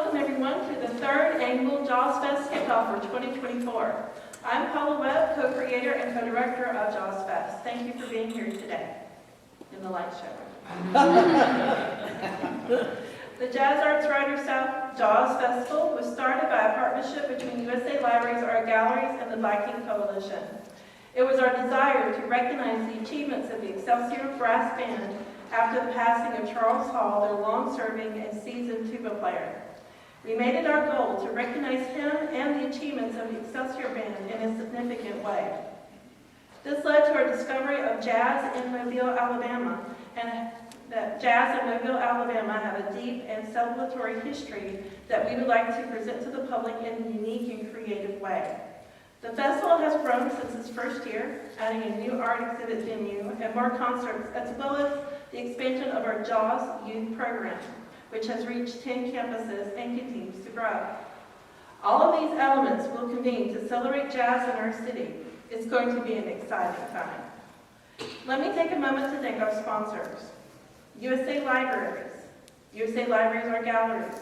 welcome everyone to the third annual Jaws Fest kickoff for 2024. I'm Paula Webb, co-creator and co-director of Jaws Fest. Thank you for being here today in the light show. The Jazz Arts Writers South Jaws Festival was started by a partnership between USA Libraries, Art Galleries, and the Viking Coalition. It was our desire to recognize the achievements of the Excelsior Brass Band after the passing of Charles Hall, their long-serving and seasoned tuba player. We made it our goal to recognize him and the achievements of the Excelsior Band in a significant way. This led to our discovery of jazz in Mobile, Alabama, and that jazz in Mobile, Alabama have a deep and celebratory history that we would like to present to the public in a unique and creative way. The festival has grown since its first year, adding a new art exhibit venue and more concerts, as well as the expansion of our Jaws Youth Program, which has reached 10 campuses and continues to grow. All of these elements will convene to celebrate jazz in our city. It's going to be an exciting time. Let me take a moment to thank our sponsors: USA Libraries, Art Galleries,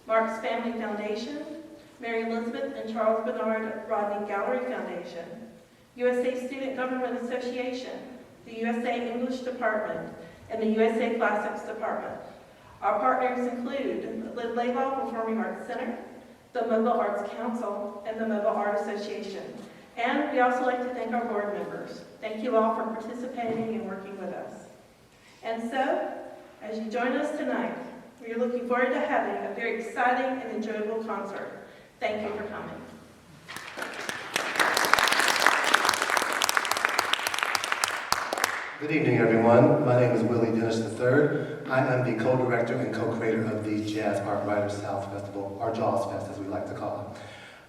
Mark's Family Foundation, Mary Elizabeth and Charles Bernard Rodney Gallery Foundation, USA Student Government Association, the USA English Department, and the USA Classics Department. Our partners include the Laidlaw Performing Arts Center, the Mobile Arts Council, and the Mobile Art Association. And we also like to thank our board members. Thank you all for participating and working with us. And so, as you join us tonight, we are looking forward to having a very exciting and enjoyable concert. Thank you for coming. Good evening, everyone. My name is Willie Dennis III. I am the co-director and co-creator of the Jazz Art Writers South Festival, or Jaws Fest, as we like to call it.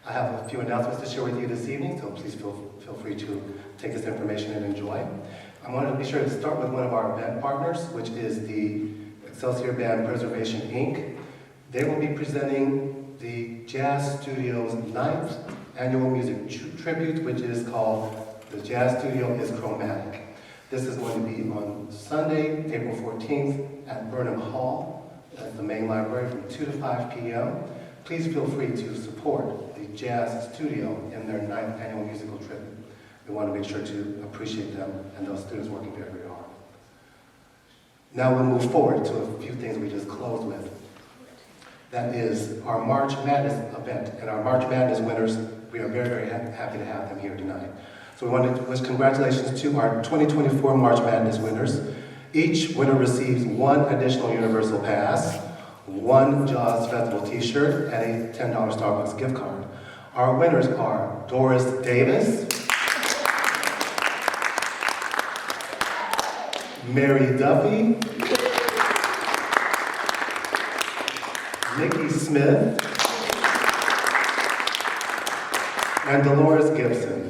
I have a few announcements to share with you this evening, so please feel free to take this information and enjoy. I wanted to be sure to start with one of our event partners, which is the Excelsior Band Preservation, Inc. They will be presenting the Jazz Studio's 9th annual music tribute, which is called The Jazz Studio is Chromatic. This is going to be on Sunday, April 14th at Burnham Hall at the main library from 2 to 5 p.m. Please feel free to support the Jazz Studio in their 9th annual musical tribute. We want to make sure to appreciate them and those students working very, very hard. Now we'll move forward to a few things we just closed with. That is our March Madness event. And our March Madness winners, we are very, very happy to have them here tonight. So we want to wish congratulations to our 2024 March Madness winners. Each winner receives one additional Universal Pass, one Jaws Festival t-shirt, and a $10 Starbucks gift card. Our winners are Doris Davis, Mary Duffy, Nikki Smith, and Dolores Gibson.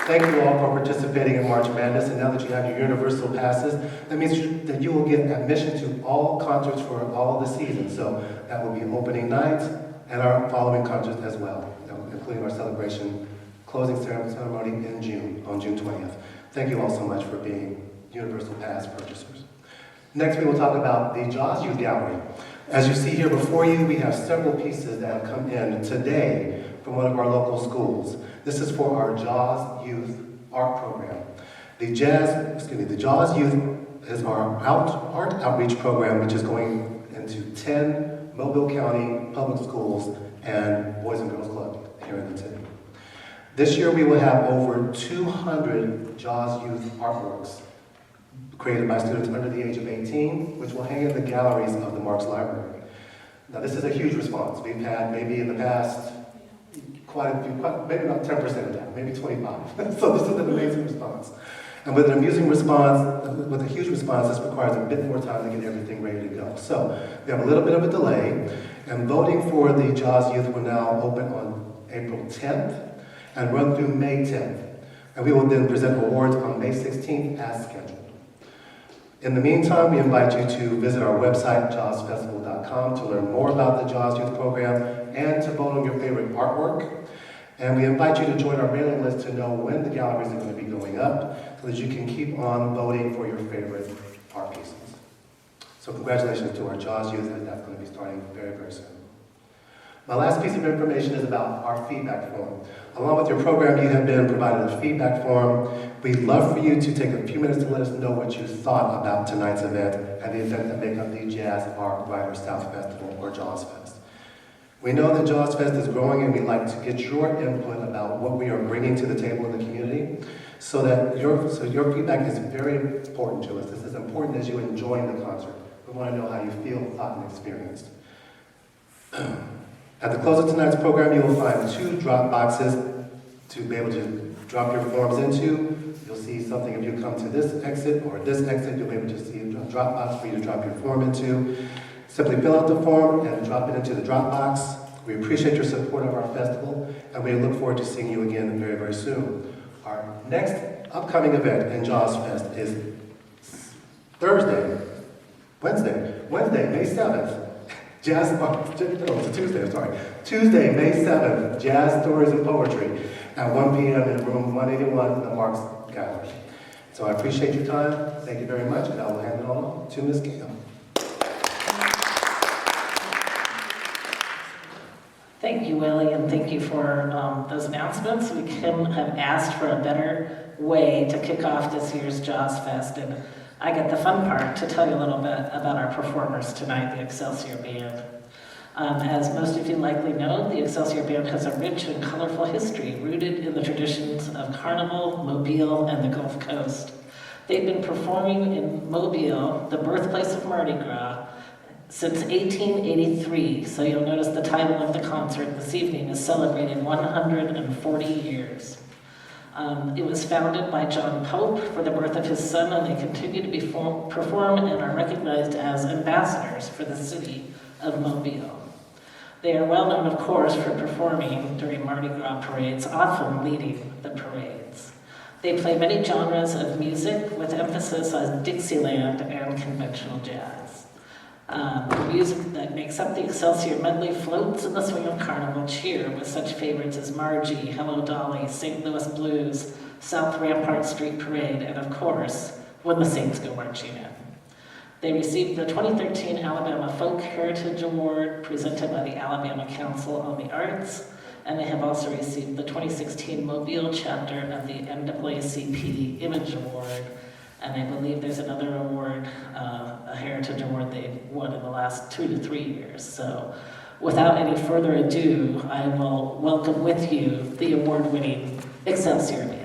Thank you all for participating in March Madness, and now that you have your Universal Passes, that means that you will get admission to all concerts for all of the seasons. So that will be opening night and our following concerts as well, including our celebration closing ceremony in June, on June 20th. Thank you all so much for being Universal Pass purchasers. Next, we will talk about the Jaws Youth Gallery. As you see here before you, we have several pieces that have come in today from one of our local schools. This is for our Jaws Youth Art Program. The Jaws Youth is our art outreach program, which is going into 10 Mobile County public schools and Boys and Girls Club here in the city. This year we will have over 200 Jaws Youth artworks created by students under the age of 18, which will hang in the galleries of the Marks Library. Now this is a huge response. We've had maybe in the past maybe about 10% of that, maybe 25. So this is an amazing response. And with a huge response, this requires a bit more time to get everything ready to go. So we have a little bit of a delay, and voting for the Jaws Youth will now open on April 10th and run through May 10th. And we will then present awards on May 16th as scheduled. In the meantime, we invite you to visit our website, jawsfestival.com, to learn more about the Jaws Youth Program and to vote on your favorite artwork. And we invite you to join our mailing list to know when the galleries are going to be going up so that you can keep on voting for your favorite art pieces. So congratulations to our JAWS youth, and that's going to be starting very, very soon. My last piece of information is about our feedback form. Along with your program, you have been provided a feedback form. We'd love for you to take a few minutes to let us know what you thought about tonight's event and the event that make up the Jazz Art Writer South Festival, or JAWS Fest. We know that JAWS Fest is growing, and we'd like to get your input about what we are bringing to the table in the community, so your feedback is very important to us. This is important as you enjoy the concert. We want to know how you feel, thought, and experienced. At the close of tonight's program, you will find 2 drop boxes to be able to drop your forms into. You'll see something if you come to this exit or this exit, you'll be able to see a drop box for you to drop your form into. Simply fill out the form and drop it into the drop box. We appreciate your support of our festival, and we look forward to seeing you again very, very soon. Our next upcoming event in JAWS Fest is Wednesday, May 7th. Tuesday, May 7th, Jazz Stories and Poetry at 1 p.m. in room 181, the Marks Gallery. So I appreciate your time. Thank you very much, and I will hand it on to Ms. Gale. Thank you, Willie, and thank you for those announcements. We couldn't have asked for a better way to kick off this year's JAWS Fest, and I get the fun part to tell you a little bit about our performers tonight, the Excelsior Band. As most of you likely know, the Excelsior Band has a rich and colorful history rooted in the traditions of Carnival, Mobile, and the Gulf Coast. They've been performing in Mobile, the birthplace of Mardi Gras, since 1883, so you'll notice the title of the concert this evening is celebrating 140 years. It was founded by John Pope for the birth of his son, and they continue to perform and are recognized as ambassadors for the city of Mobile. They are well known, of course, for performing during Mardi Gras parades, often leading the parades. They play many genres of music with emphasis on Dixieland and conventional jazz. The music that makes up the Excelsior medley floats in the swing of Carnival cheer with such favorites as Margie, Hello Dolly, St. Louis Blues, South Rampart Street Parade, and of course, When the Saints Go Marching In. They received the 2013 Alabama Folk Heritage Award presented by the Alabama Council on the Arts, and they have also received the 2016 Mobile chapter of the NAACP Image Award, and I believe there's another award, a Heritage Award they've won in the last 2 to 3 years. So without any further ado, I will welcome with you the award-winning Excelsior Band.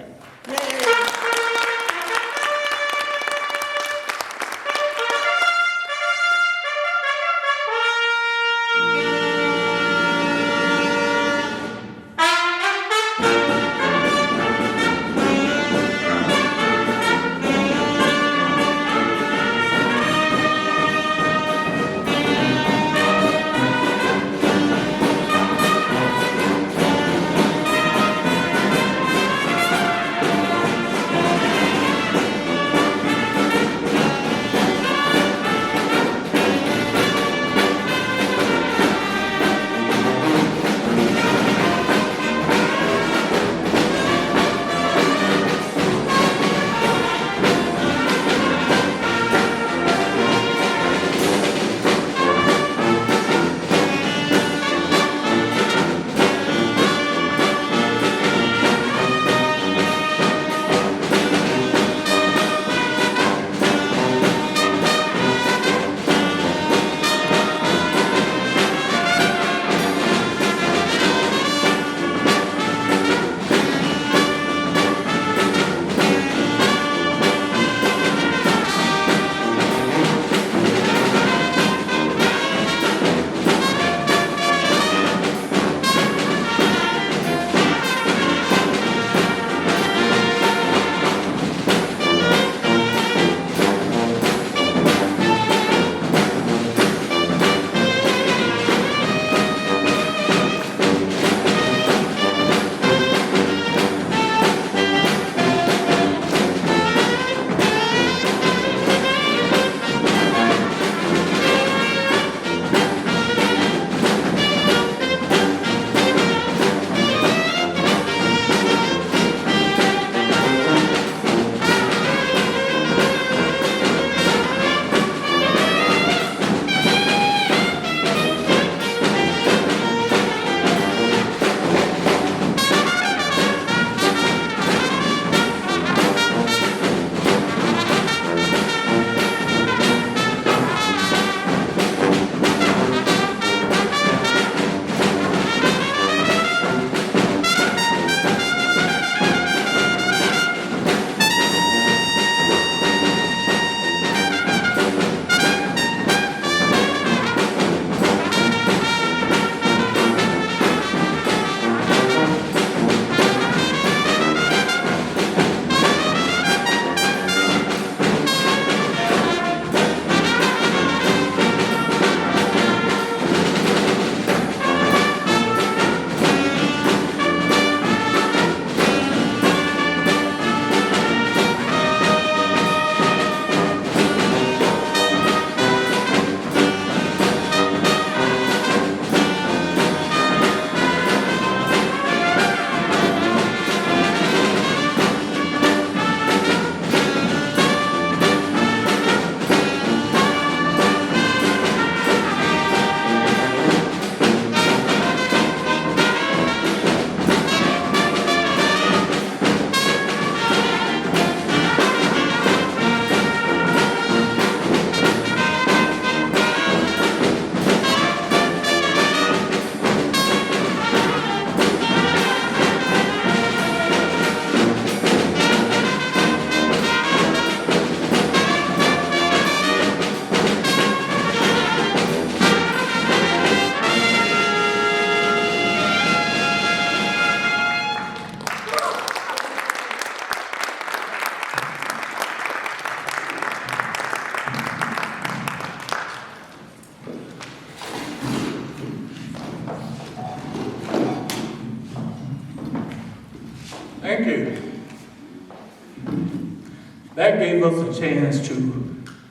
that gave us a chance to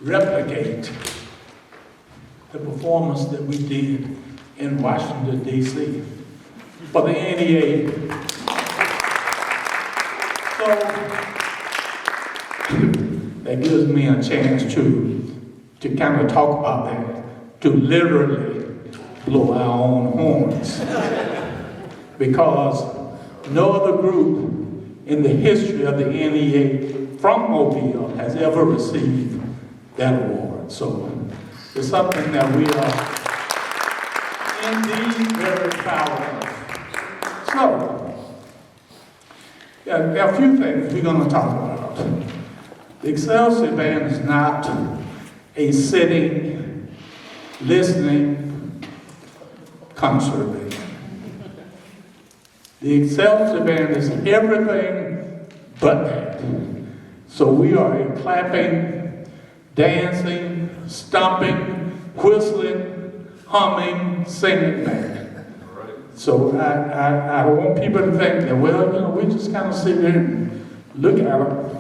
replicate the performance that we did in Washington, D.C. for the NEA. So that gives me a chance to kind of talk about that, to literally blow our own horns. Because no other group in the history of the NEA from Mobile has ever received that award. So it's something that we are indeed very proud of. So, there are a few things we're going to talk about. The Excelsior Band is not a sitting, listening concert band. The Excelsior Band is everything but that. So we are a clapping, dancing, stomping, whistling, humming, singing band. So I don't want people to think that, well, you know, we just kind of sit there and look at them.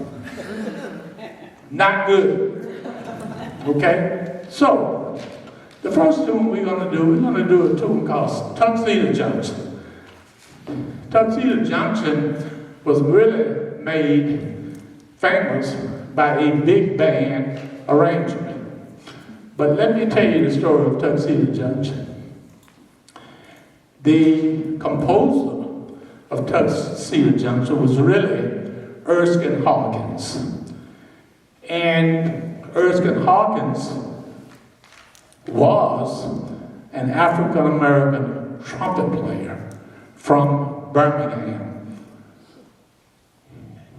Not good. Okay? So, the first tune we're going to do a tune called Tuxedo Junction. Tuxedo Junction was really made famous by a big band arrangement. But let me tell you the story of Tuxedo Junction. The composer of Tuxedo Junction was really Erskine Hawkins. And Erskine Hawkins was an African-American trumpet player from Birmingham.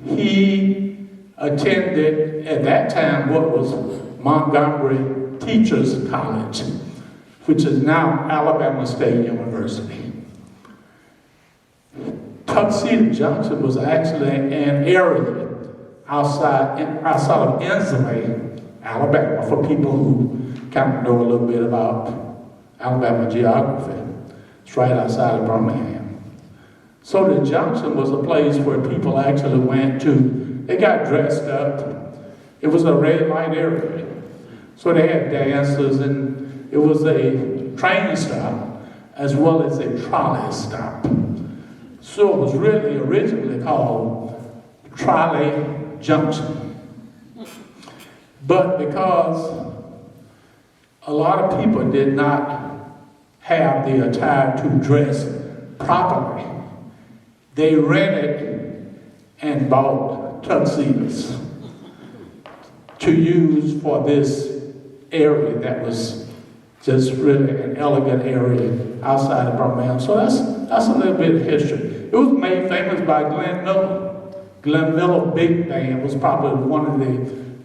He attended, at that time, what was Montgomery Teachers College, which is now Alabama State University. Tuxedo Junction was actually an area outside of Ensley, Alabama, for people who kind of know a little bit about Alabama geography. It's right outside of Birmingham. So the junction was a place where people actually went to, they got dressed up. It was a red light area. So they had dances, and it was a train stop as well as a trolley stop. So it was really originally called Trolley Junction. But because a lot of people did not have the attire to dress properly, they rented and bought tuxedos to use for this area that was just really an elegant area outside of Birmingham. So that's a little bit of history. It was made famous by Glenn Miller. Glenn Miller Big Band was probably one of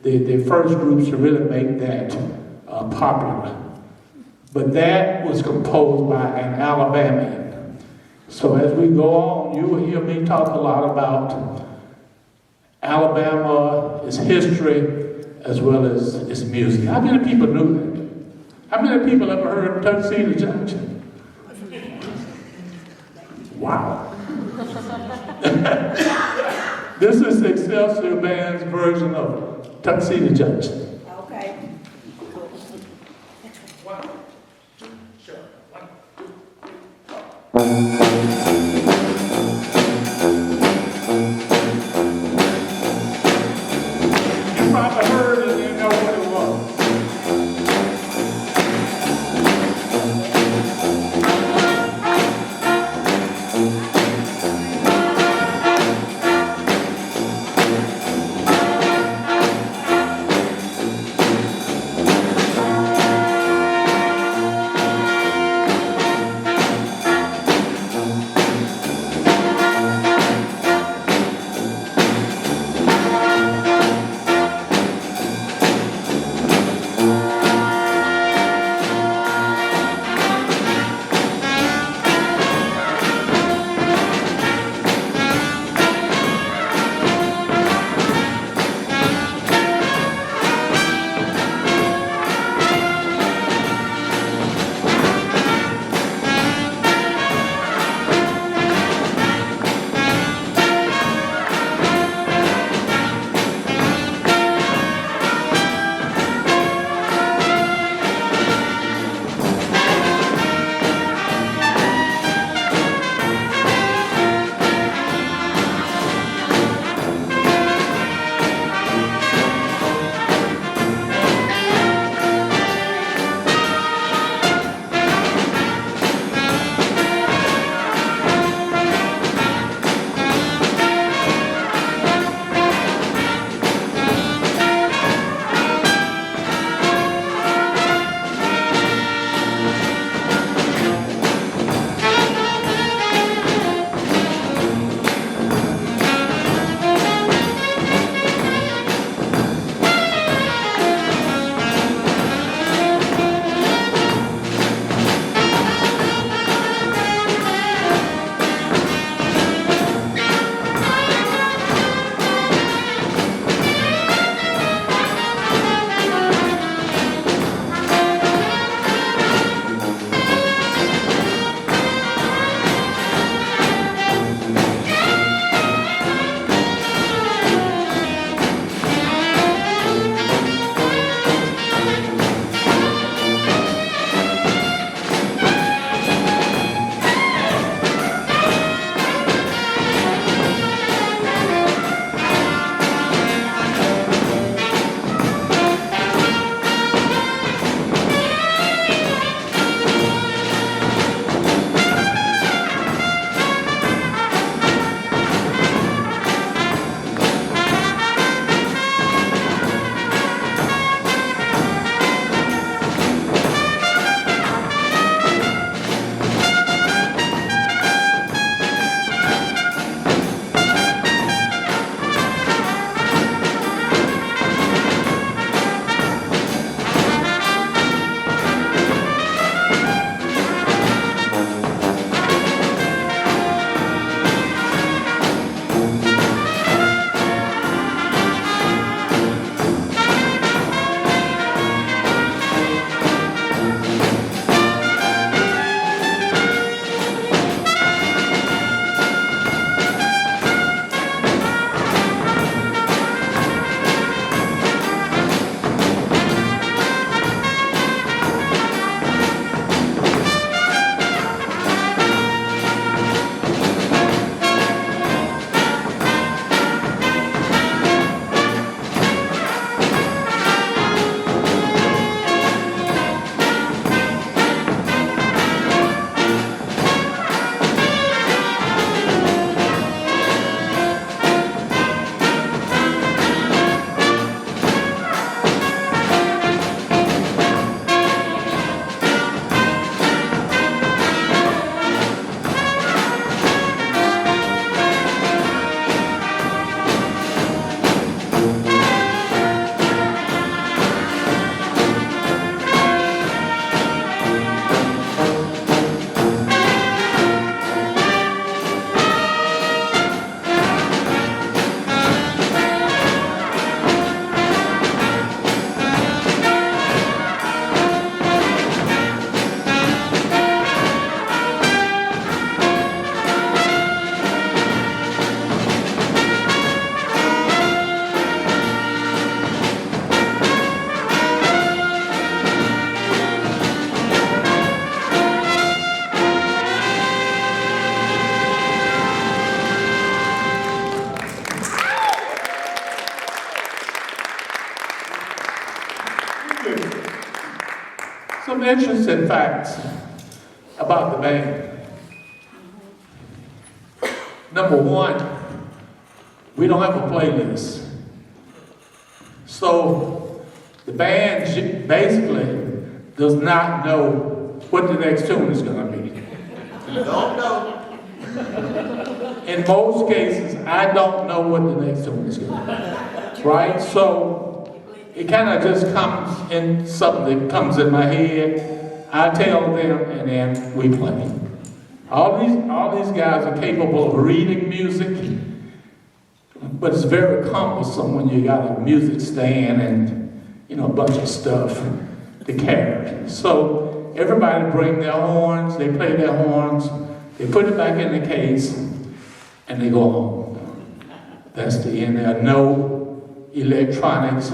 the first groups to really make that popular. But that was composed by an Alabamian. So as we go on, you will hear me talk a lot about Alabama, its history, as well as its music. How many people knew that? How many people ever heard of Tuxedo Junction? Wow. This is Excelsior Band's version of Tuxedo Junction. Okay. 1, 2, sure. 1, 2, 3. You probably heard it and you know what it was. Some interesting facts about the band. Number one, we don't have a playlist. So the band basically does not know what the next tune is going to be. Don't know. In most cases, I don't know what the next tune is going to be. Right? So it kind of just comes in, something that comes in my head. I tell them, and then we play. All these guys are capable of reading music, but it's very cumbersome when you got a music stand and, you know, a bunch of stuff to carry. So everybody bring their horns, they play their horns, they put it back in the case, and they go home. That's the end. There are no electronics.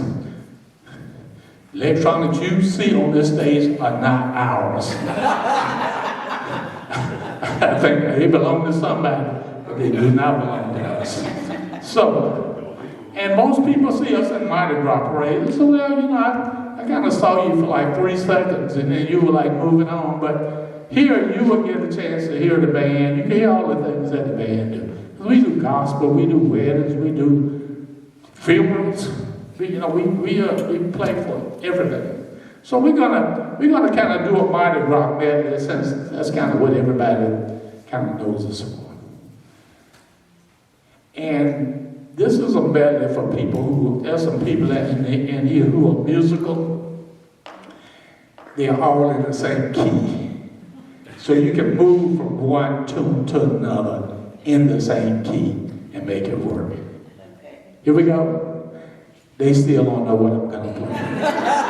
Electronics you see on this stage are not ours. I think they belong to somebody, but they do not belong to us. So, and most people see us in Mardi Gras parade. So, well, you know, I kind of saw you for like 3 seconds, and then you were like moving on. But here, you will get a chance to hear the band. You can hear all the things that the band do. We do gospel, we do weddings, we do funerals. We play for everything. So we're gonna kind of do a Mardi Gras medley, since that's kind of what everybody kind of knows us for. And this is a medley for people there's some people in here who are musical. They are all in the same key. So you can move from one tune to another in the same key and make it work. Here we go. They still don't know what I'm gonna play.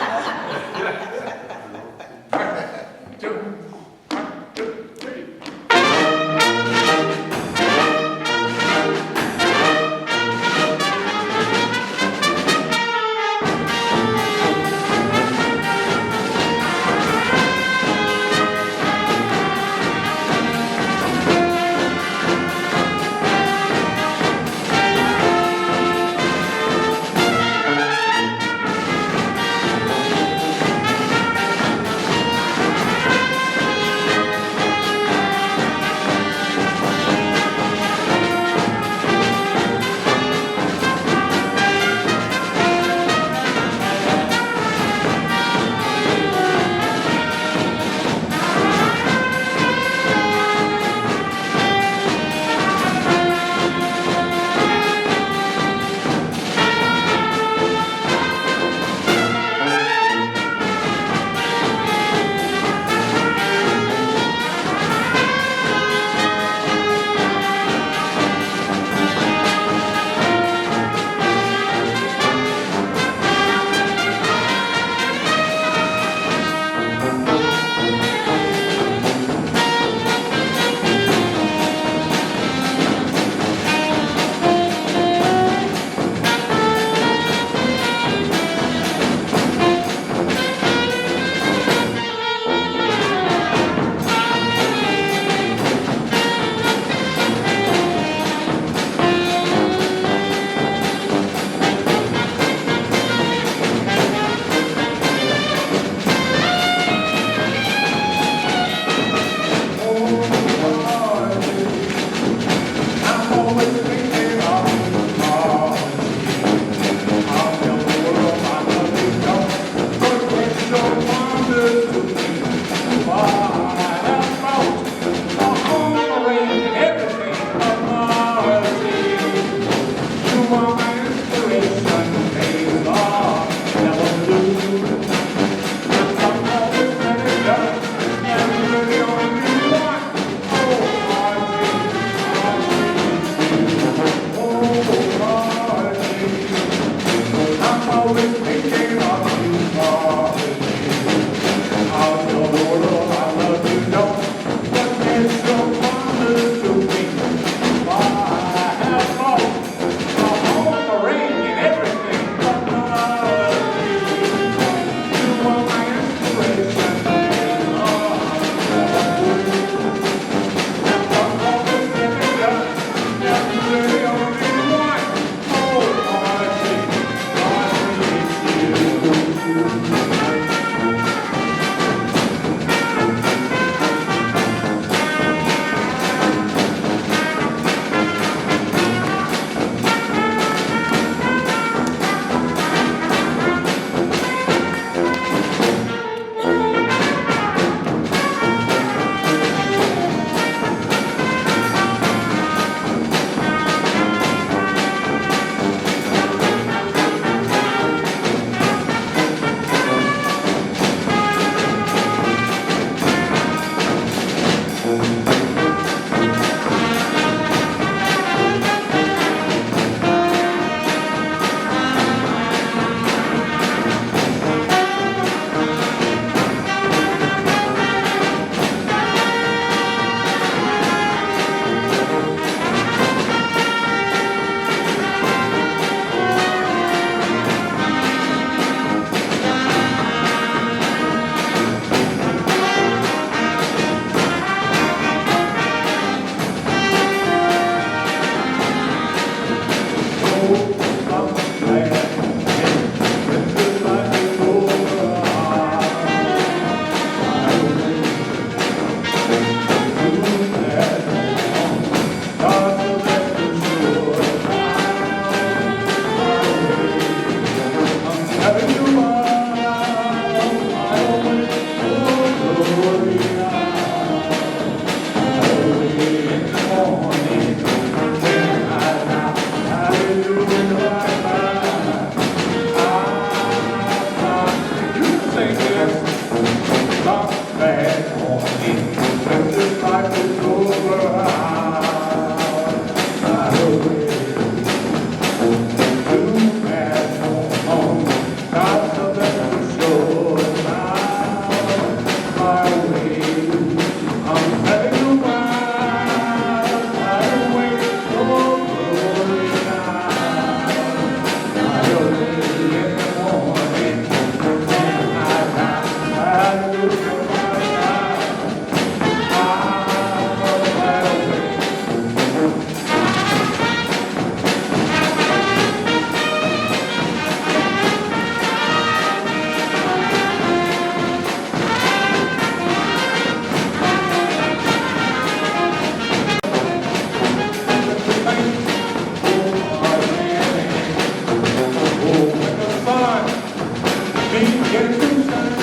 begins to shine,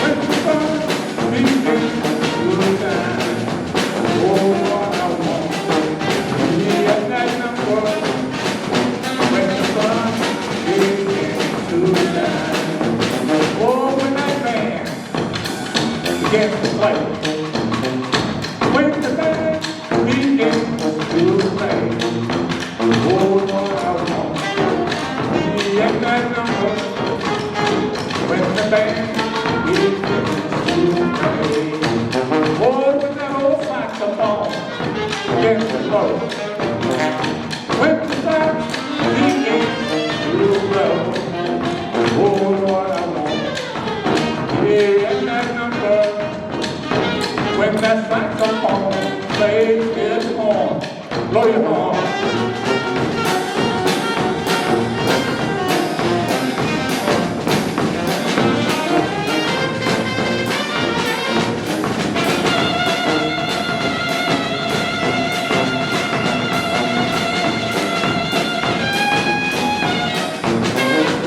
when the sun begins to shine, oh, what I want to be at that number, when the sun begins to shine, oh, when that band begins to play, when the band begins to play, oh, what I want to be at that number, when the band begins to play, oh, when that old saxophone begins to blow, when the sax begins to blow, oh, Lord, I want to be at that number, when that saxophone plays his horn. Blow your horn.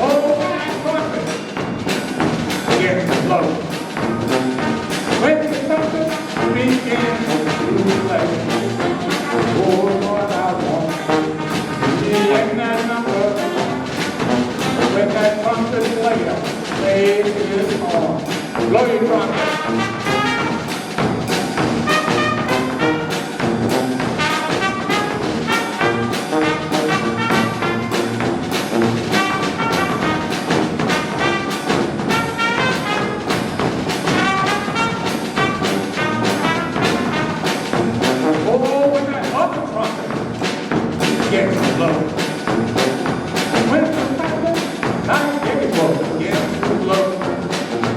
Oh, that trumpet begins to blow. When the trumpet begins to play, oh Lord, I want to be in that number, when that trumpet player plays his horn. Blow your trumpet. Oh, when that other trumpet begins to blow. When the trumpet, like every blow, begins to blow.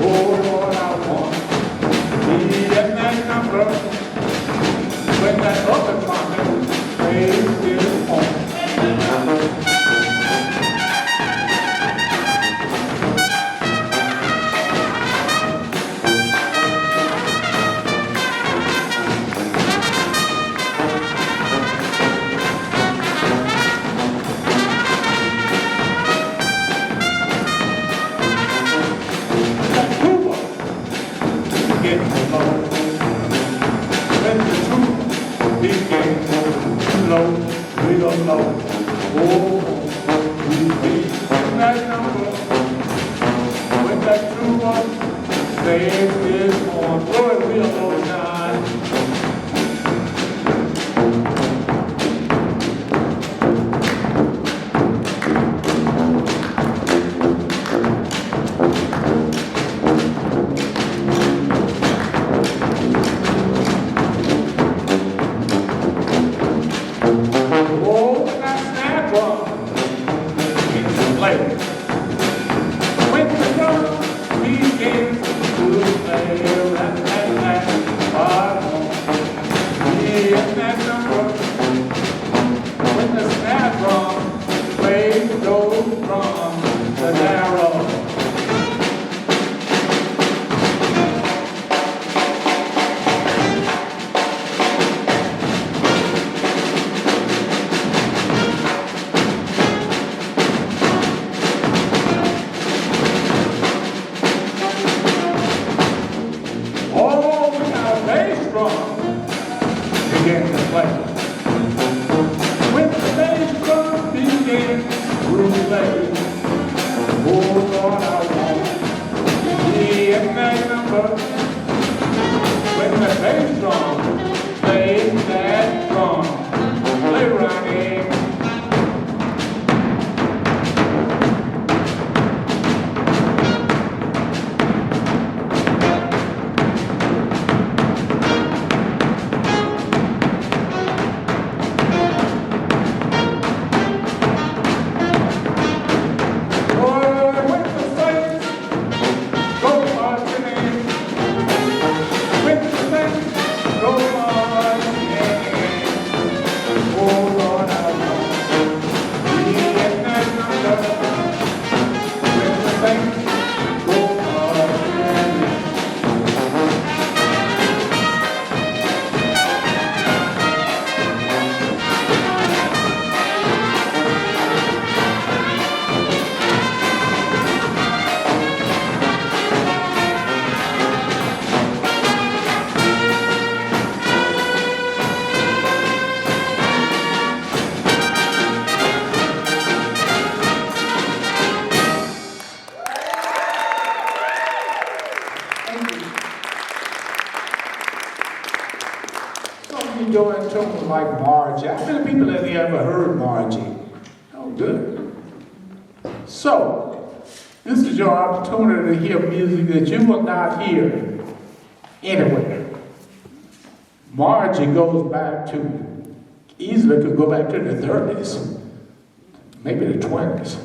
Oh, Lord, I want to be at that number, when that other trumpet plays his horn. That tuba begins to blow. When the tuba begins to blow, we'll know. Oh, we'll be in that number, when that tuba plays his horn. Lord, we'll know time. Oh, when that snare drum begins to play, when the drum begins to play, that, I want to be in that number, when the snare drum plays those drums, the narrow. Oh, when our bass drum begins to play, when the bass drum begins to play, oh Lord, I want to be in that number, when the bass drum plays that drum. Play, Ronnie. Oh, when the saints go marching in, tunes like Margie? How many people have you ever heard Margie? Oh, good. So, this is your opportunity to hear music that you will not hear anywhere. Margie goes back to, easily could go back to the 30s, maybe the 20s.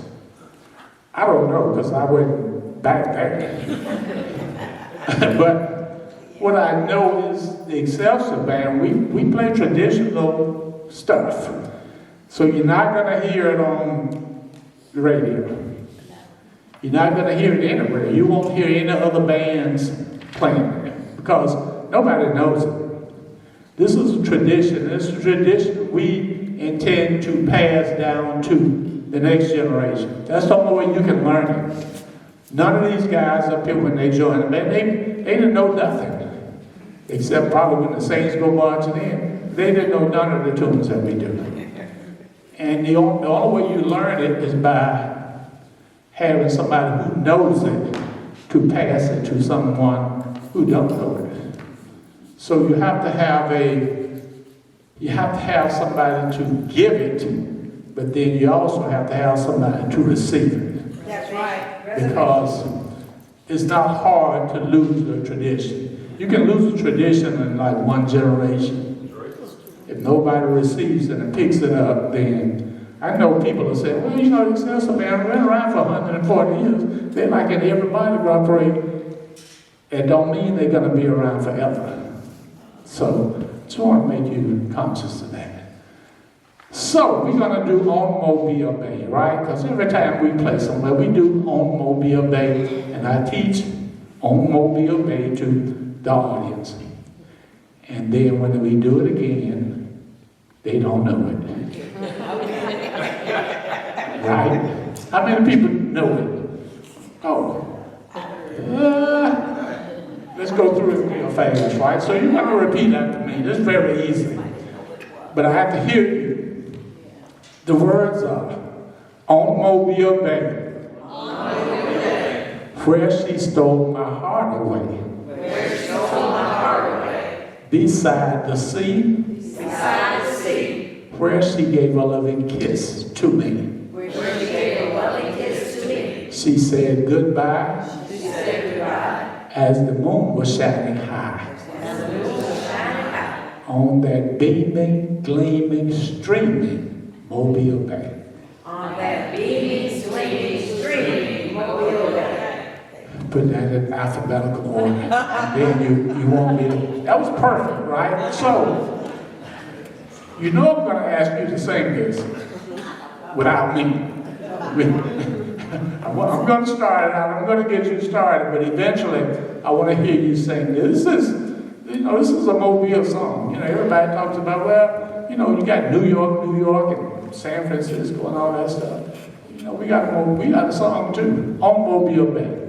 I don't know, because I wasn't back there. But what I know is the Excelsior Band, we play traditional stuff. So you're not going to hear it on the radio. You're not going to hear it anywhere. You won't hear any other bands playing it because nobody knows it. This is a tradition. This is a tradition we intend to pass down to the next generation. That's the only way you can learn it. None of these guys up here, when they join the band, they didn't know nothing. Except probably when the Saints go marching in, they didn't know none of the tunes that we do. And the only way you learn it is by having somebody who knows it to pass it to someone who don't know it. So you have to have somebody to give it, but then you also have to have somebody to receive it. That's right. Because it's not hard to lose a tradition. You can lose a tradition in like one generation. If nobody receives it and picks it up, then I know people will say, well, you know, the Excelsior Band been around for 140 years. They're like in every Mardi Gras parade. It don't mean they're going to be around forever. So, just want to make you conscious of that. So, we're going to do On Mobile Bay, right? Because every time we play somewhere, we do On Mobile Bay, and I teach On Mobile Bay to the audience. And then when we do it again, they don't know it. Right? How many people know it? Oh. Let's go through it real fast, right? So you're going to repeat after me. This is very easy. But I have to hear you. The words are, on Mobile Bay, where she stole my heart away. Beside the sea, where she gave a loving kiss to me. She said goodbye, as the moon was shining high. On that beaming, gleaming, streaming Mobile Bay. On that beaming, gleaming, streaming Mobile Bay. Put that in alphabetical order. And then you won't be. That was perfect, right? So, you know I'm going to ask you to sing this without me. I'm going to start it out. I'm going to get you started, but eventually I want to hear you sing this. This is a Mobile song. You know, everybody talks about, well, you know, you got New York, and San Francisco, and all that stuff. You know, we got a song too on Mobile Bay.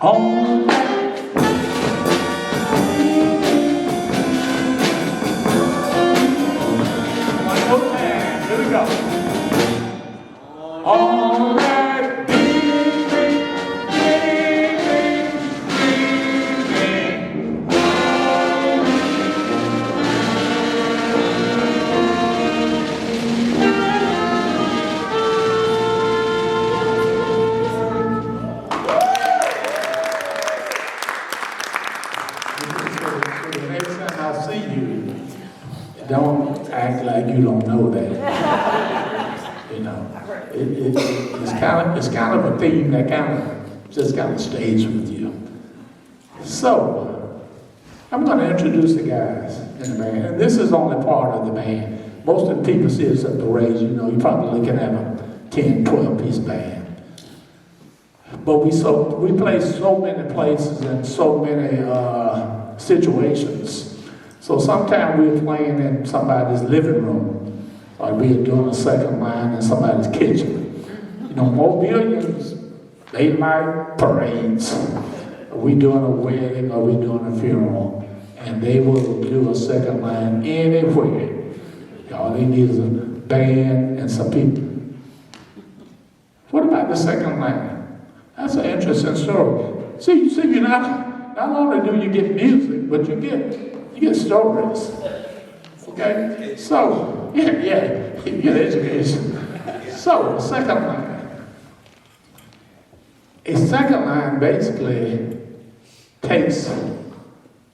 All that one more time. Here we go. All that big, big, so the next time I see you, don't act like you don't know that. You know, it's kind of a theme that just kind of stays with you. So, I'm going to introduce the guys in the band, and this is only part of the band. Most of the people see us at the parades, you know, you're probably looking at a 10, 12-piece band. But we play so many places and so many situations. So sometimes we're playing in somebody's living room, or we're doing a second line in somebody's kitchen. You know, Mobilians, they like parades. We doing a wedding or we doing a funeral, and they will do a second line anywhere. All they need is a band and some people. What about the second line? That's an interesting story. See, you not only do you get music, but you get stories. Okay? So, you get education. So, second line. A second line basically takes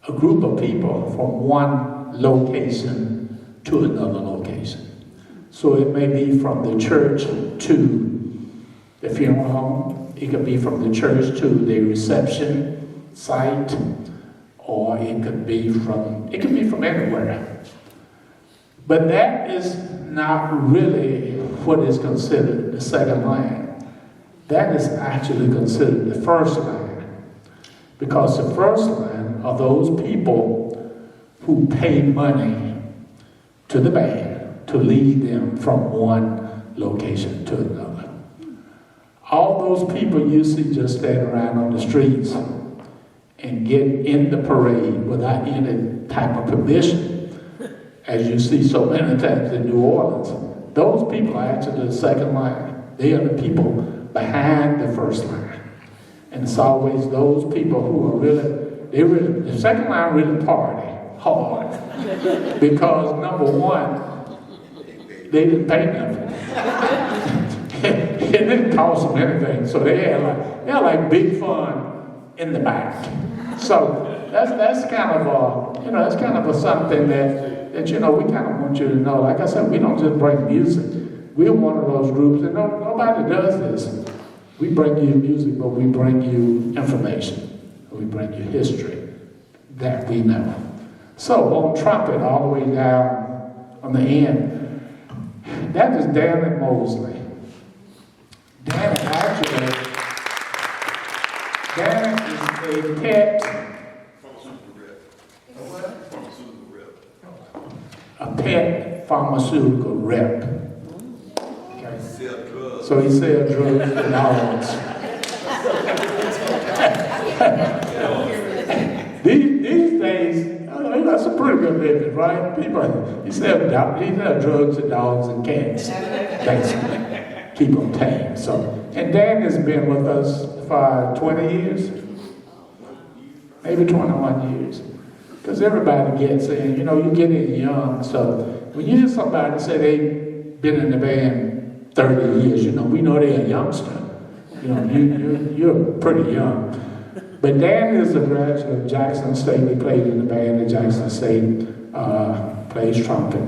a group of people from one location to another location. So it may be from the church to the funeral home. It could be from the church to the reception site, or it could be from anywhere. But that is not really what is considered the second line. That is actually considered the first line. Because the first line are those people who pay money to the band to lead them from one location to another. All those people usually just stand around on the streets and get in the parade without any type of permission, as you see so many times in New Orleans. Those people are actually the second line. They are the people behind the first line. And it's always those people who are the second line really party hard. Because number one, they didn't pay nothing. It didn't cost them anything. So they had like big fun in the back. So that's kind of a something that you know, we kind of want you to know. Like I said, we don't just bring music. We're one of those groups, and nobody does this. We bring you music, but we bring you information. We bring you history that we know. So on trumpet, all the way down on the end, that is Dan and Mosley. Dan is a pet. A pet pharmaceutical rep. Okay. So he sells drugs and dogs. These days, that's a pretty good living, right? He sells drugs and dogs and cats, basically. Keep them tame. So, and Dan has been with us for 20 years, maybe 21 years. Because everybody gets in, you get in young. So when you hear somebody say they've been in the band 30 years, we know they're a youngster. You're pretty young. But Dan is a graduate of Jackson State. He played in the band at Jackson State, plays trumpet,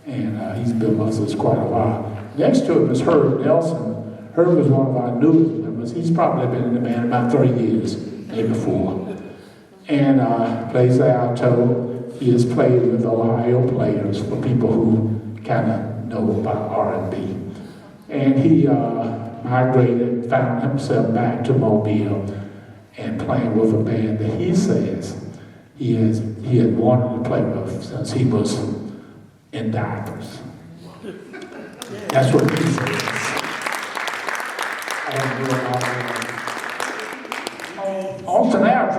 and he's been with us quite a while. Next to him is Herb Nelson. Herb is one of our newest members. He's probably been in the band about 3 years, maybe 4. And plays the alto. He has played with Ohio players for people who kind of know about R&B. And he migrated, found himself back to Mobile and playing with a band that he says he had wanted to play with since he was in diapers. That's what he says. I don't know about that.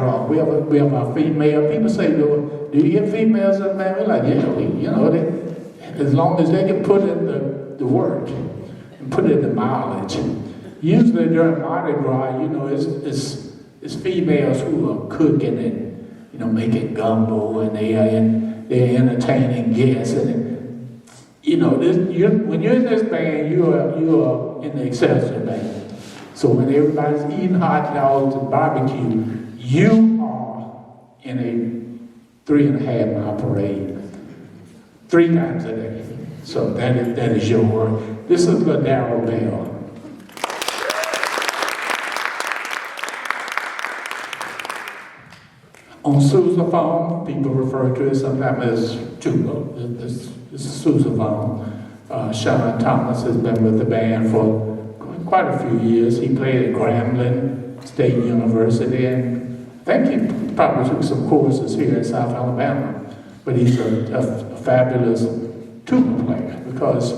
draw. We have our female. People say, do you get females in the band? We're like, yeah, as long as they can put in the work and put in the mileage. Usually during Mardi Gras, it's females who are cooking and, making gumbo, and they're entertaining guests. And, when you're in this band, you are in the Excelsior Band. So when everybody's eating hot dogs and barbecue, you are in a 3.5 mile parade 3 times a day. So that is your work. This is the Darrell Bell. On sousaphone, people refer to it sometimes as tuba. This is sousaphone. Sean Thomas has been with the band for quite a few years. He played at Grambling State University, and I think he probably took some courses here in South Alabama. But he's a fabulous tuba player, because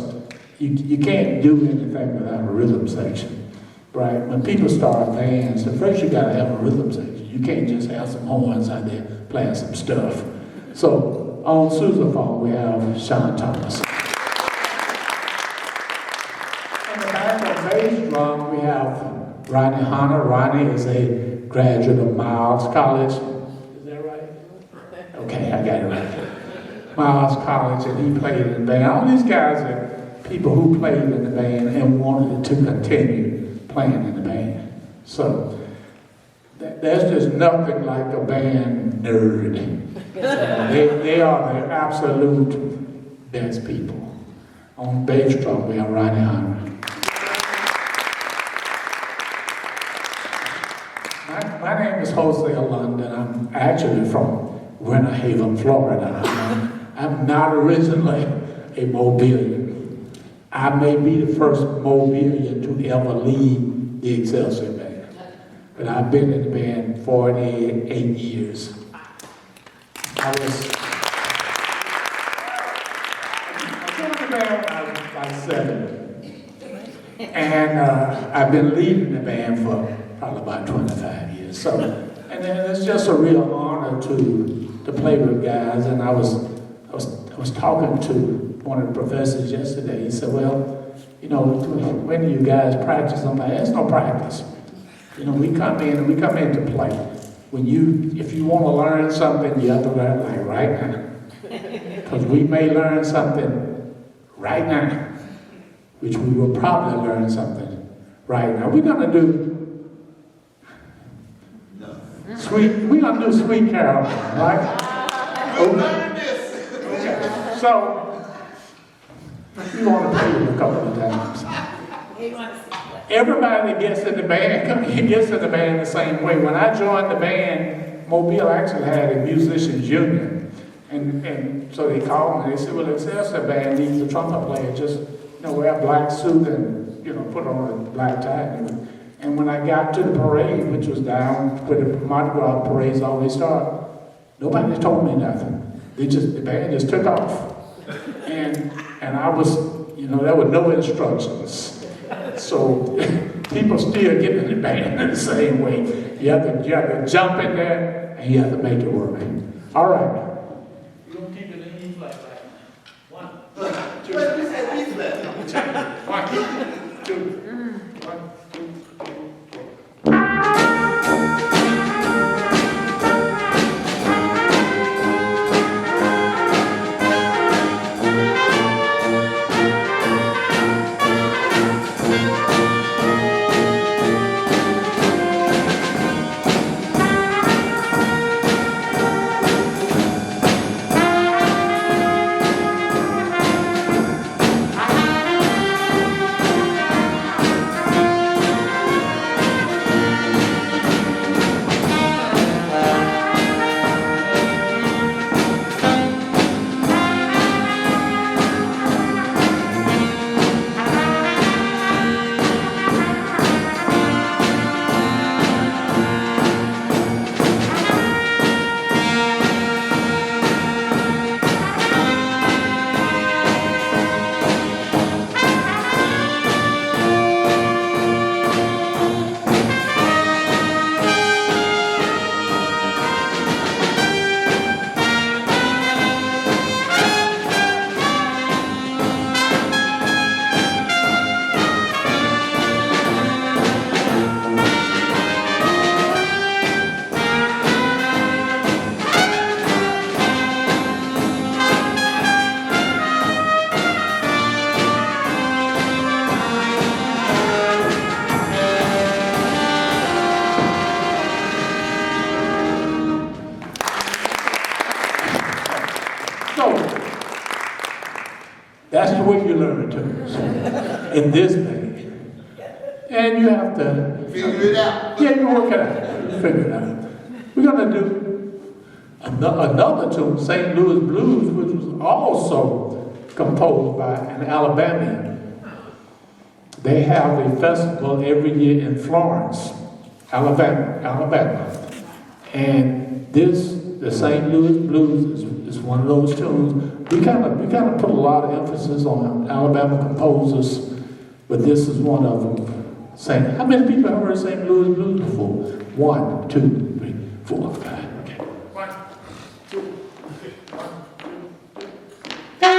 you can't do anything without a rhythm section, right? When people start bands, at first you gotta have a rhythm section. You can't just have some horns out there playing some stuff. So on sousaphone we have Sean Thomas. On the back of bass drum we have Ronnie Hunter. Ronnie is a graduate of Miles College. Is that right? Okay, I got it right. Miles College, and he played in the band. All these guys are people who played in the band and wanted to continue playing in the band. So there's just nothing like a band nerd. They are the absolute best people. On bass drum, we have Ronnie Hunter. My name is Jose London. I'm actually from Winter Haven, Florida. I'm not originally a Mobilian. I may be the first Mobilian to ever lead the Excelsior Band. But I've been in the band 48 years. I joined the band when I was like 7. And I've been leading the band for probably about 25 years. So, and then it's just a real honor to play with guys. And I was talking to one of the professors yesterday. He said, well, when do you guys practice? I'm like, there's no practice. We come in to play. If you want to learn something, you have to learn like right now. Because we may learn something right now, which we will probably learn something right now. We're gonna do Sweet Carol, right? Okay. So we want to play it a couple of times. Everybody that gets in the band gets in the band the same way. When I joined the band, Mobile actually had a musicians union. And so they called me, they said, well, Excelsior Band needs a trumpet player. Just, wear a black suit and, put on a black tie. And when I got to the parade, which was down where the Mardi Gras parades always start, nobody told me nothing. The band just took off. And I was, there were no instructions. So people still get in the band in the same way. You have to jump in there and you have to make it work. All right. We're going to keep it in E flat right now. 1, 2, 3. 1, 2, 1, 2, 3. in this band. And you have to, Figure it out. yeah, you work it out, figure it out. We're gonna do another tune, St. Louis Blues, which was also composed by an Alabamian. They have a festival every year in Florence, Alabama. And the St. Louis Blues is one of those tunes. We kind of put a lot of emphasis on Alabama composers, but this is one of them. How many people have heard St. Louis Blues before? 1, 2, 3, 4, 5. Okay. 1, 2, 3, 1, 2.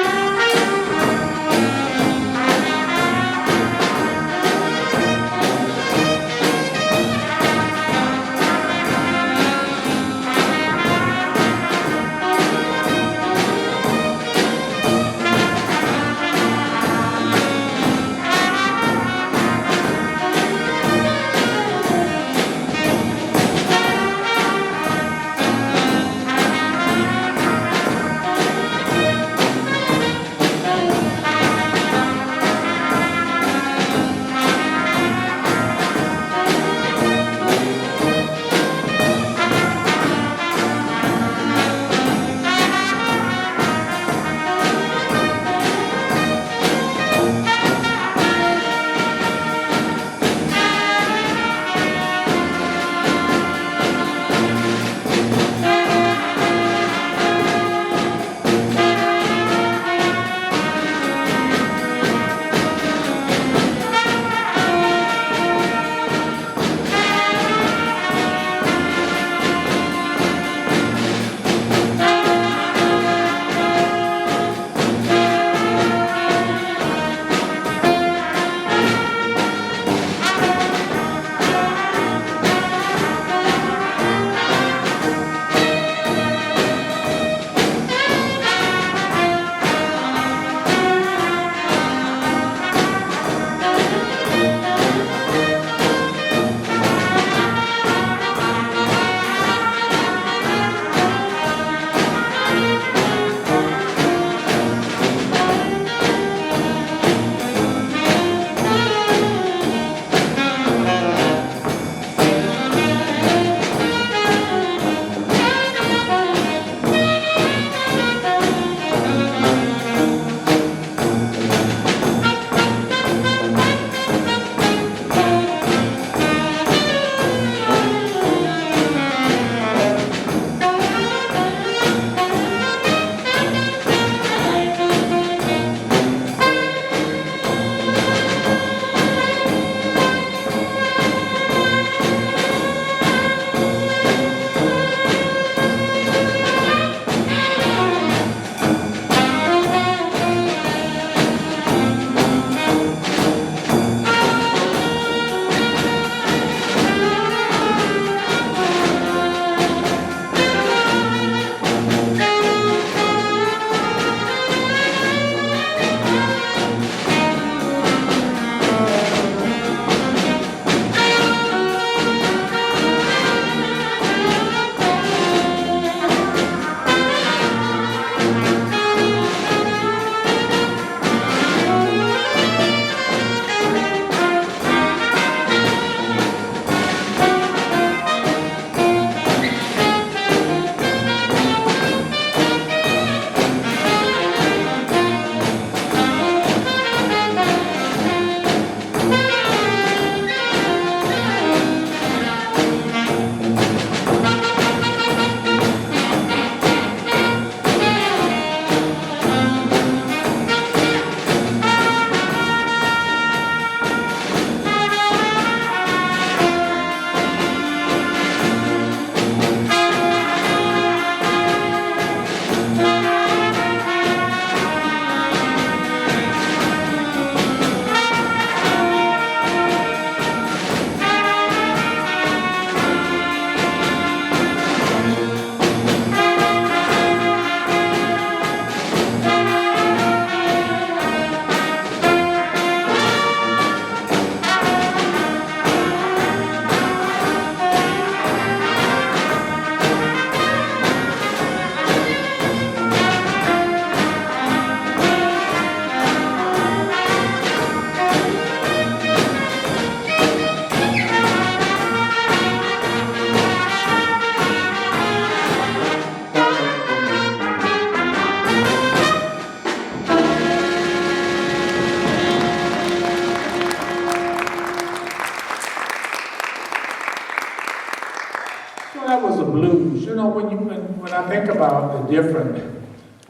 know, when I think about the different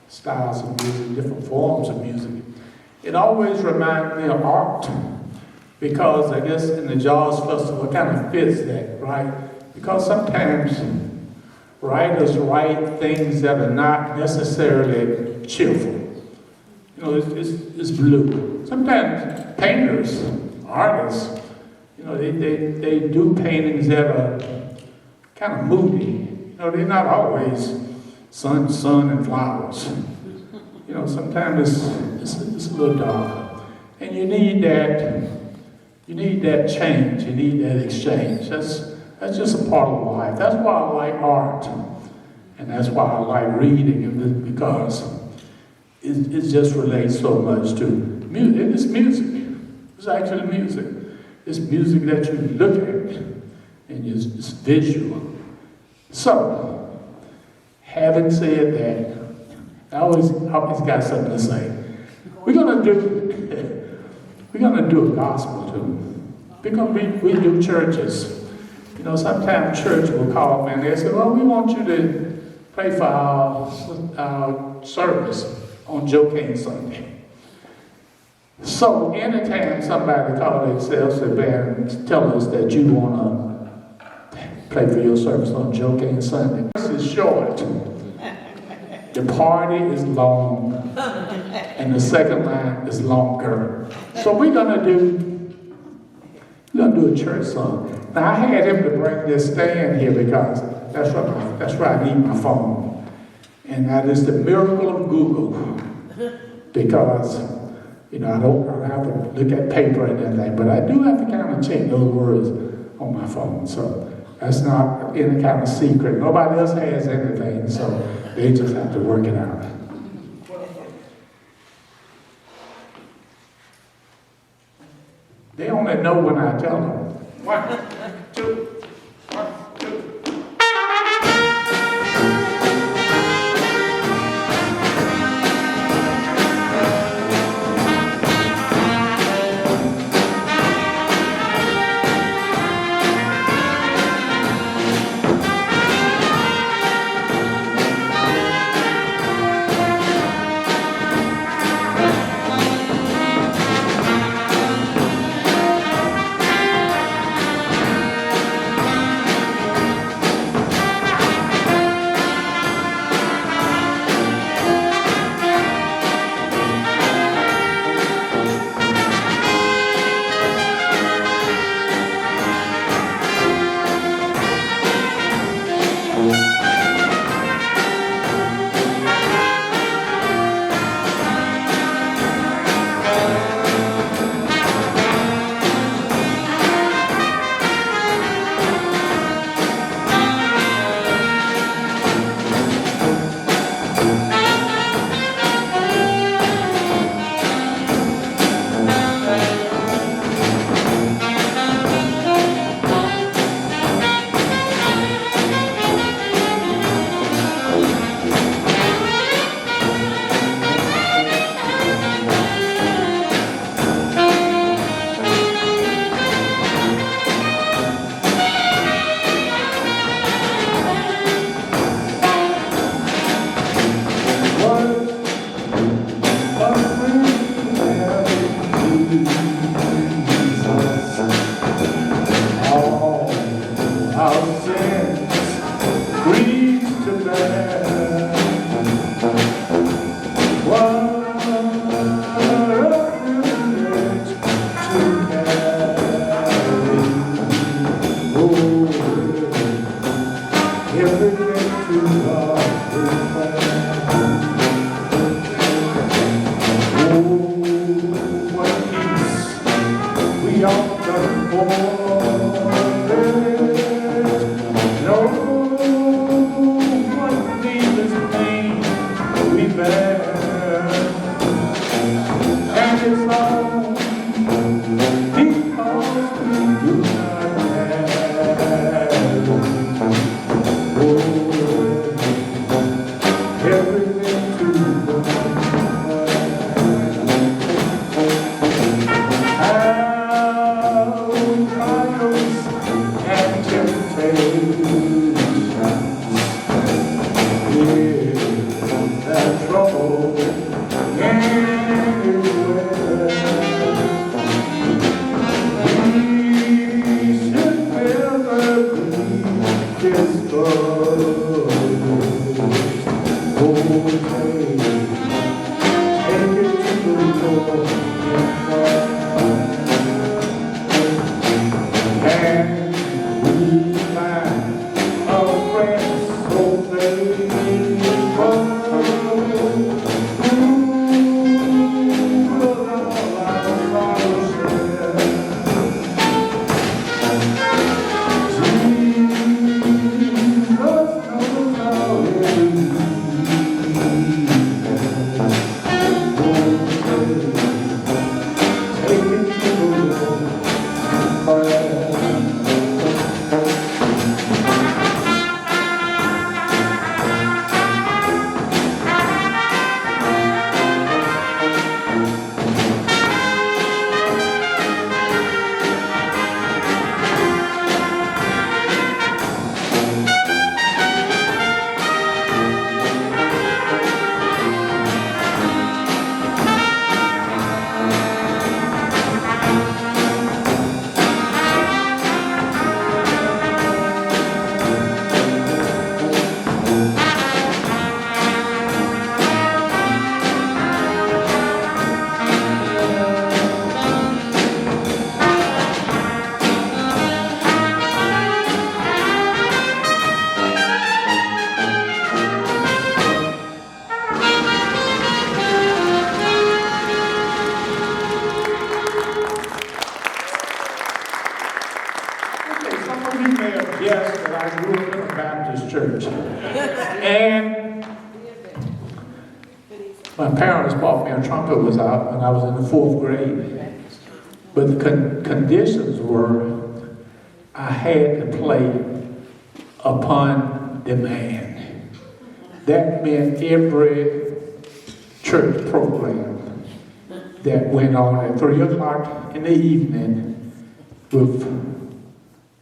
styles of music, different forms of music, it always reminds me of art. Because I guess in the Jazz Festival it kind of fits that, right? Because sometimes writers write things that are not necessarily cheerful. You know, it's blue. Sometimes painters, artists, you know, they do paintings that are kind of moody. You know, they're not always sun and flowers. You know, sometimes it's a little darker. And you need that change, you need that exchange. That's just a part of life. That's why I like art. And that's why I like reading, because it just relates so much to music. It's music. It's actually music. It's music that you look at, and it's visual. So, having said that, I always got something to say. We're gonna do a gospel tune. Because we do churches. You know, sometimes church will call me and they say, well, we want you to pray for our service on Joe King Sunday. So anytime somebody calls Excelsior Band and tell us that you want to play for your service on Joe King Sunday, this is short. The party is long, and the second line is longer. So we're gonna do a church song. Now I had him to bring this stand here because that's where I need my phone. And that is the miracle of Google. Because, you know, I don't have to look at paper and everything, but I do have to kind of check those words on my phone. So that's not any kind of secret. Nobody else has anything, so they just have to work it out. They only know when I tell them. 1, 2, 1, 2. church. And my parents bought me a trumpet when I was in the 4th grade. But the conditions were I had to play upon demand. That meant every church program that went on at 3 o'clock in the evening with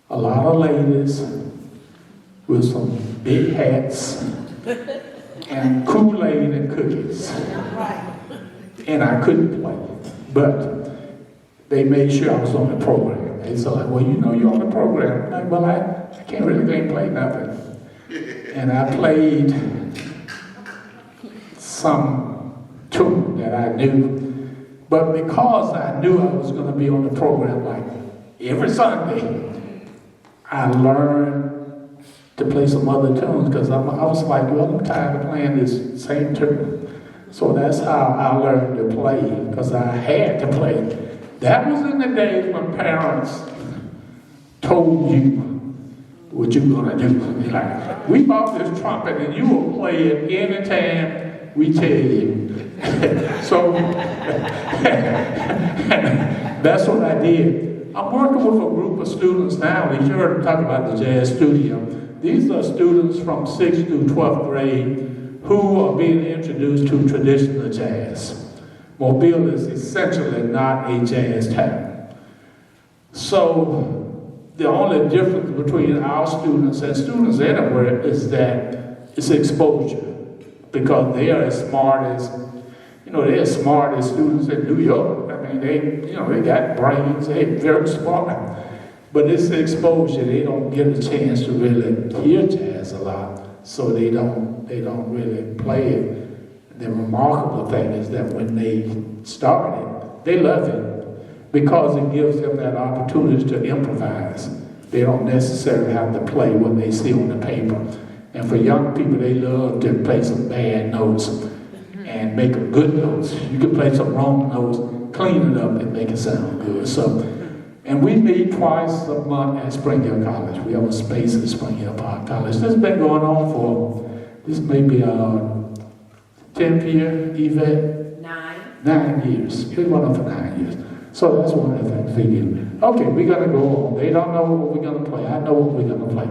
a lot of ladies with some big hats and Kool-Aid and cookies. And I couldn't play. But they made sure I was on the program. They said, like, well, you know you're on the program. I'm like, well, I can't really play nothing. And I played some tune that I knew. But because I knew I was going to be on the program like every Sunday, I learned to play some other tunes because I was like, well, I'm tired of playing this same tune. So that's how I learned to play, because I had to play. That was in the days when parents told you what you were going to do. They're like, we bought this trumpet and you will play it anytime we tell you. So that's what I did. I'm working with a group of students now. You heard them talk about the jazz studio. These are students from 6th through 12th grade who are being introduced to traditional jazz. Mobile is essentially not a jazz town. So the only difference between our students and students anywhere is that it's exposure. Because they are as smart as, they're as smart as students in New York. I mean, they got brains, they're very smart. But it's exposure. They don't get a chance to really hear jazz a lot, so they don't really play it. The remarkable thing is that when they started, they love it because it gives them that opportunity to improvise. They don't necessarily have to play what they see on the paper. And for young people, they love to play some bad notes and make them good notes. You can play some wrong notes, clean it up, and make it sound good. So, and we meet twice a month at Spring Hill College. We have a space at Spring Hill College. This has been going on for, this may be our 10th year event. 9 years. It's been going on for 9 years. So that's one of the things they do. Okay, we're going to go on. They don't know what we're going to play. I know what we're going to play.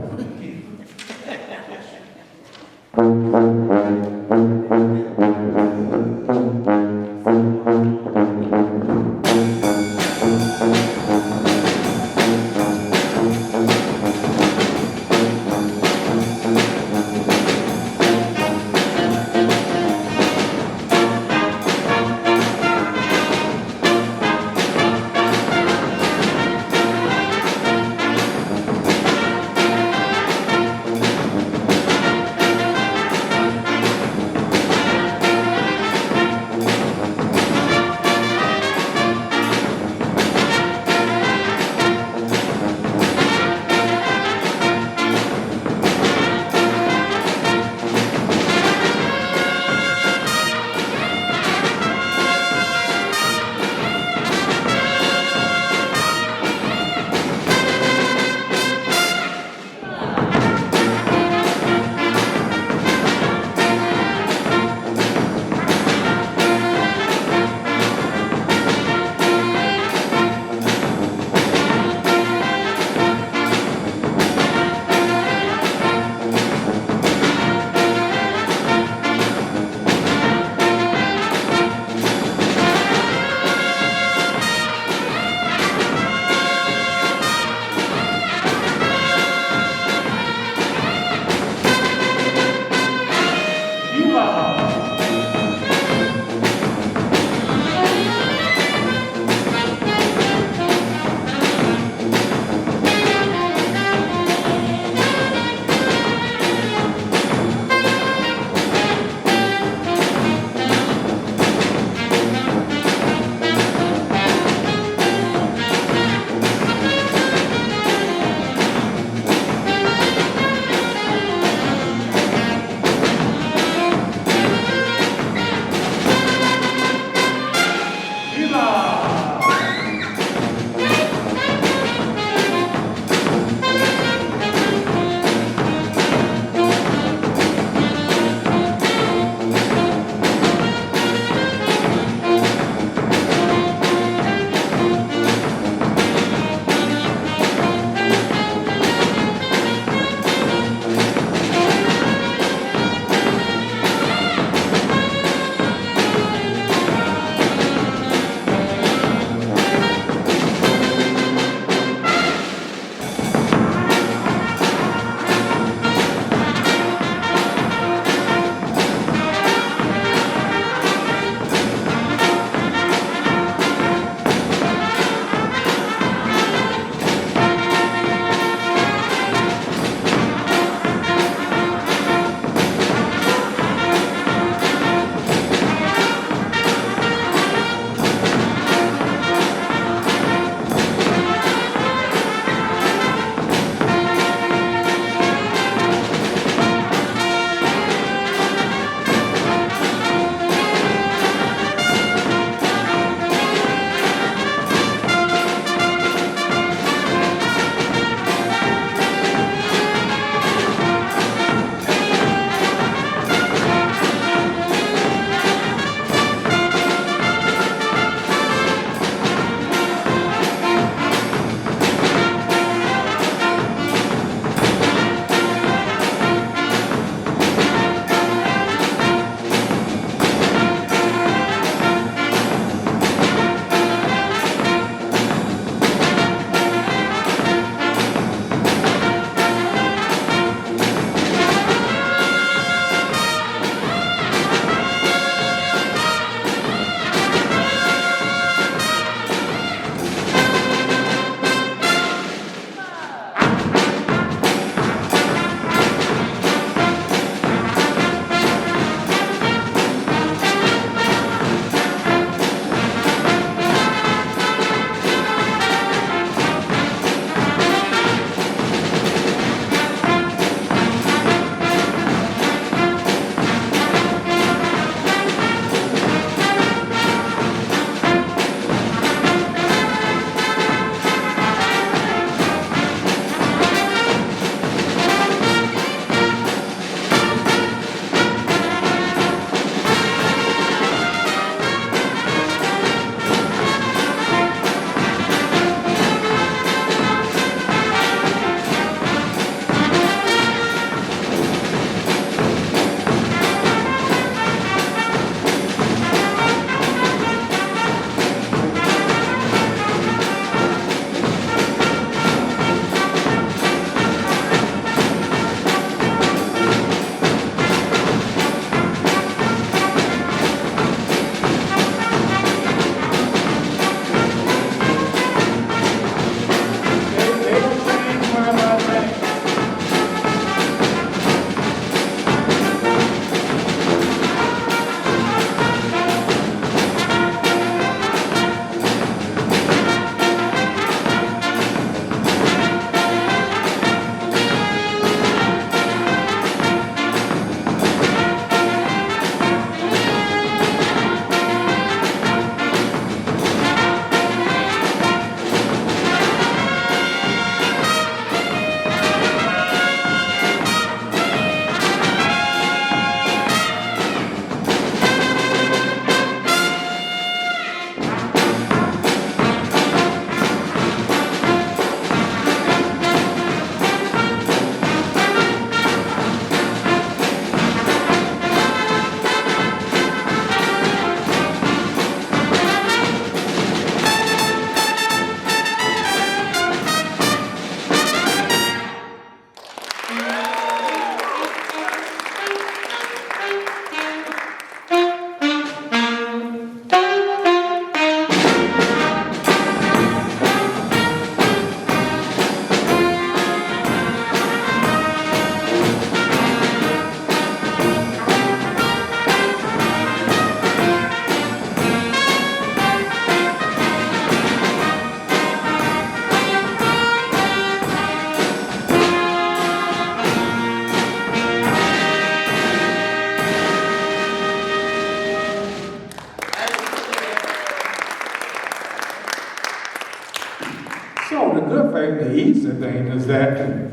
So the good thing, the easy thing is that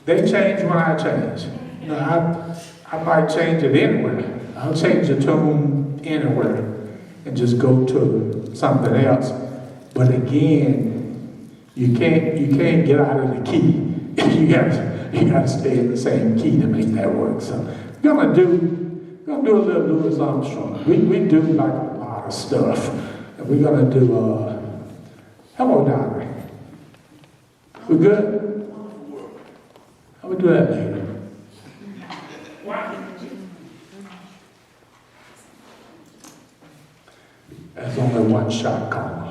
they change when I change. You know, I might change it anywhere. I'll change the tune anywhere and just go to something else. But again, you can't get out of the key. you gotta stay in the same key to make that work. So we're gonna do a little Louis Armstrong. We do like a lot of stuff. And we're gonna do Hello Dolly. We good? How we do that later? There's only one shot caller.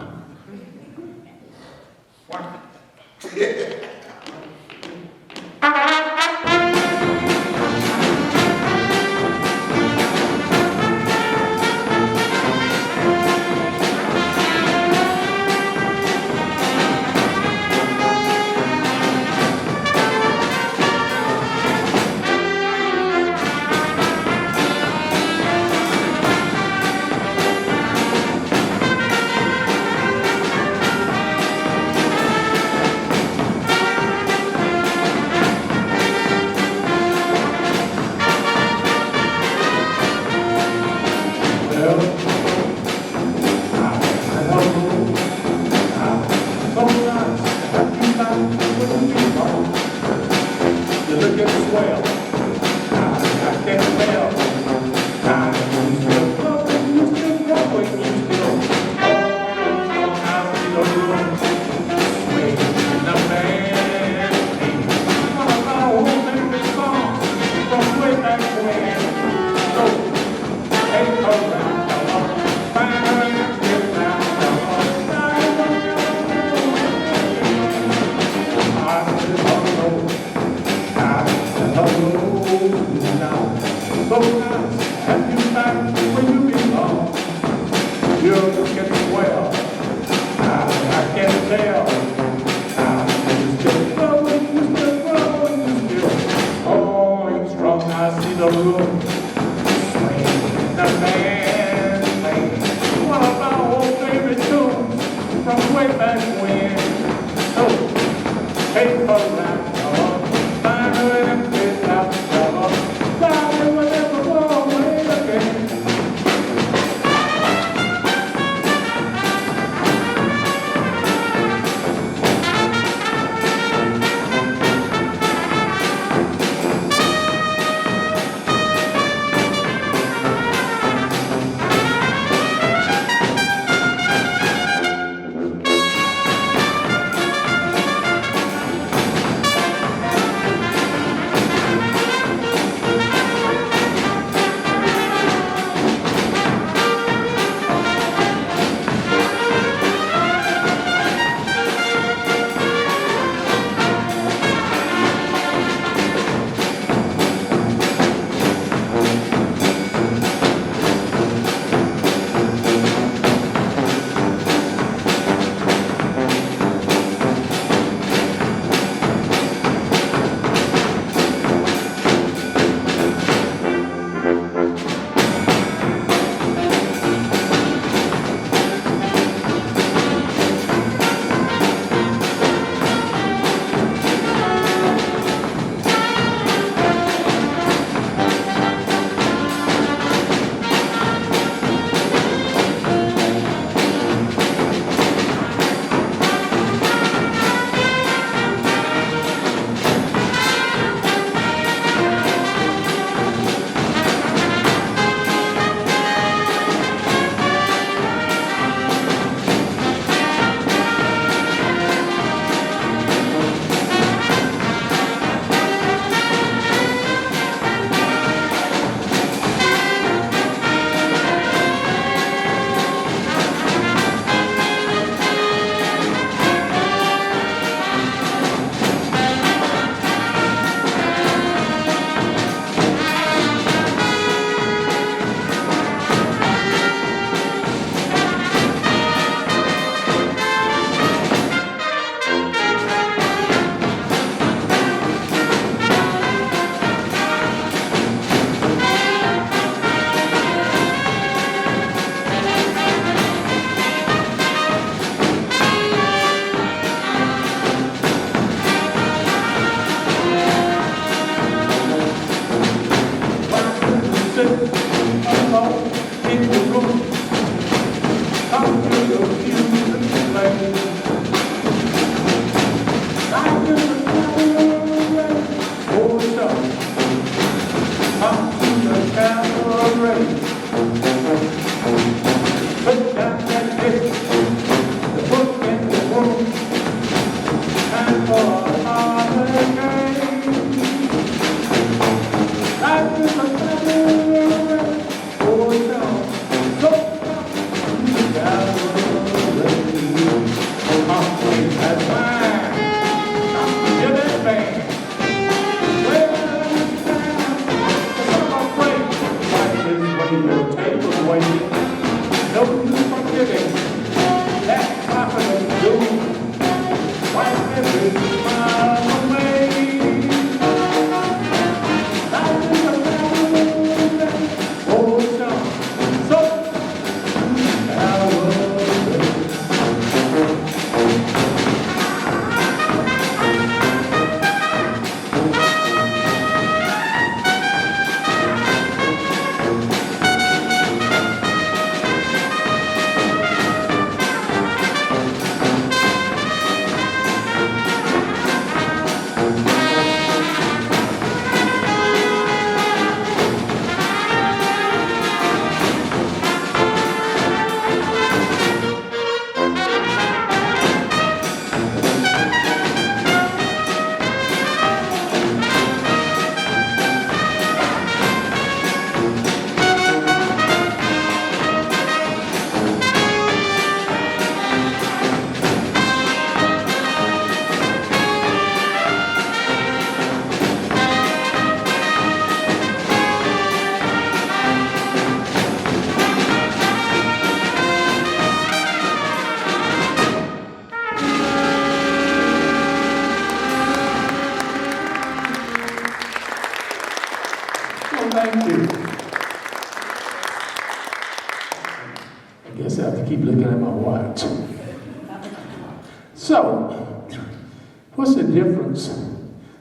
What's the difference?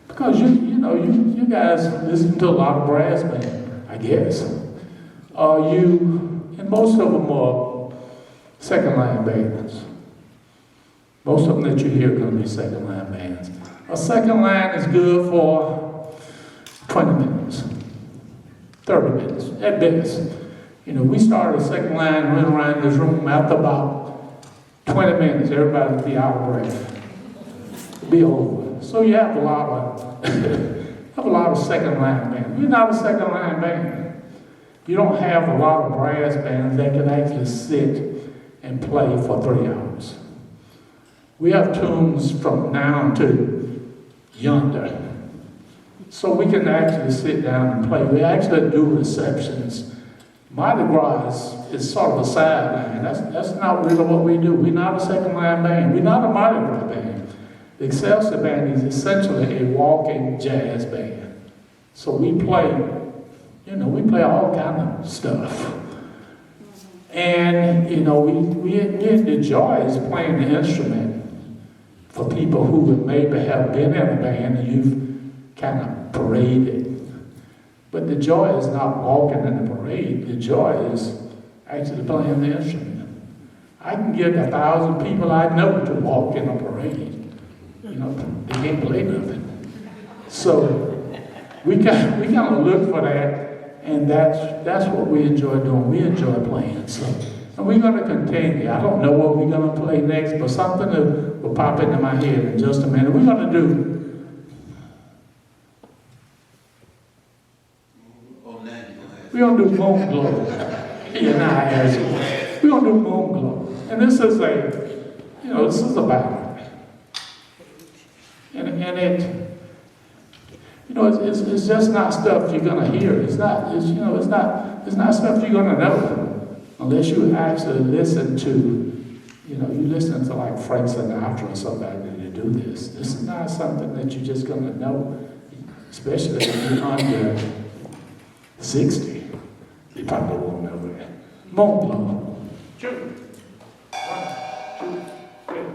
Because you guys listen to a lot of brass band, I guess. And most of them are second line bands. Most of them that you hear are going to be second line bands. A second line is good for 20 minutes, 30 minutes at best. We started a second line, went around this room after about 20 minutes, everybody would be out of breath. It'd be over. So you have a lot of second line bands. We're not a second line band. You don't have a lot of brass bands that can actually sit and play for 3 hours. We have tunes from now to yonder. So we can actually sit down and play. We actually do receptions. Mardi Gras is sort of a sideline. That's not really what we do. We're not a second line band. We're not a Mardi Gras band. The Excelsior Band is essentially a walking jazz band. So we play, all kind of stuff. And, we enjoy is playing the instrument for people who maybe have been in a band and you've kind of paraded. But the joy is not walking in the parade. The joy is actually playing the instrument. I can get 1,000 people I know to walk in a parade. They can't play nothing. So we kind of look for that, and that's what we enjoy doing. We enjoy playing. So, and we're going to continue. I don't know what we're going to play next, but something that will pop into my head in just a minute. We're going to do. We're going to do Moon Glow. We're going to do Moon Glow. And this is a ballad. And it's just not stuff you're going to hear. It's not stuff you're going to know unless you actually listen to, you listen to like Frank Sinatra or somebody to do this. This is not something that you're just going to know, especially if you're under 60. You probably won't know that. Moon Glow. Sure. 1, 2, 3.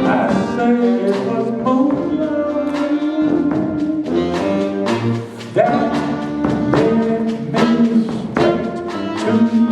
I say it was moonlight that led me straight to you.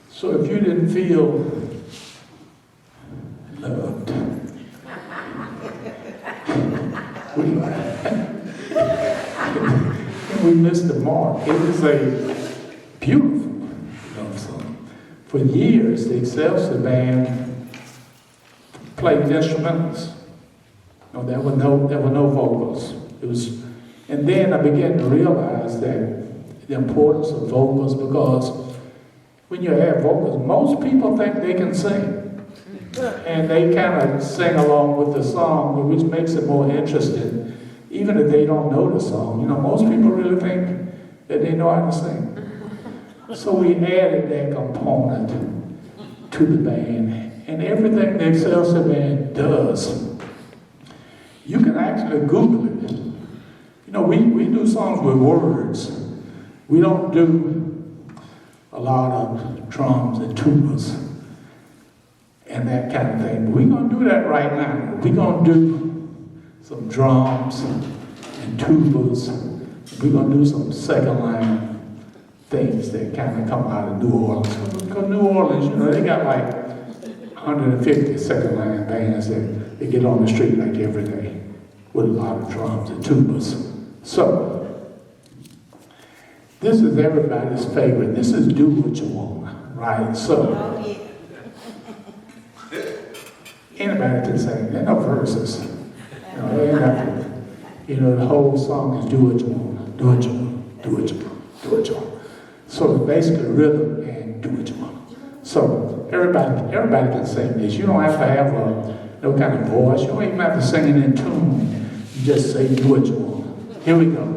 So if you didn't feel loved, we missed the mark. It was a beautiful love song. For years, the Excelsior Band played instrumentals. No, there were no vocals. It was, and then I began to realize that the importance of vocals, because when you have vocals, most people think they can sing. And they kind of sing along with the song, which makes it more interesting, even if they don't know the song. You know, most people really think that they know how to sing. So we added that component to the band. And everything the Excelsior Band does, you can actually Google it. You know, we do songs with words. We don't do a lot of drums and tubas and that kind of thing. We're going to do that right now. We're going to do some drums and tubas. We're going to do some second line things that kind of come out of New Orleans. Because New Orleans, you know, they got like 150 second line bands that they get on the street like every day with a lot of drums and tubas. So, this is everybody's favorite. This is Do What You Want, right? So, anybody can sing. There are no verses. You know, there ain't nothing. You know, the whole song is do what you want, do what you want, do what you want, do what you want. So it's basically rhythm and do what you want. So everybody can sing this. You don't have to have no kind of voice. You don't even have to sing it in tune. You just say do what you want. Here we go.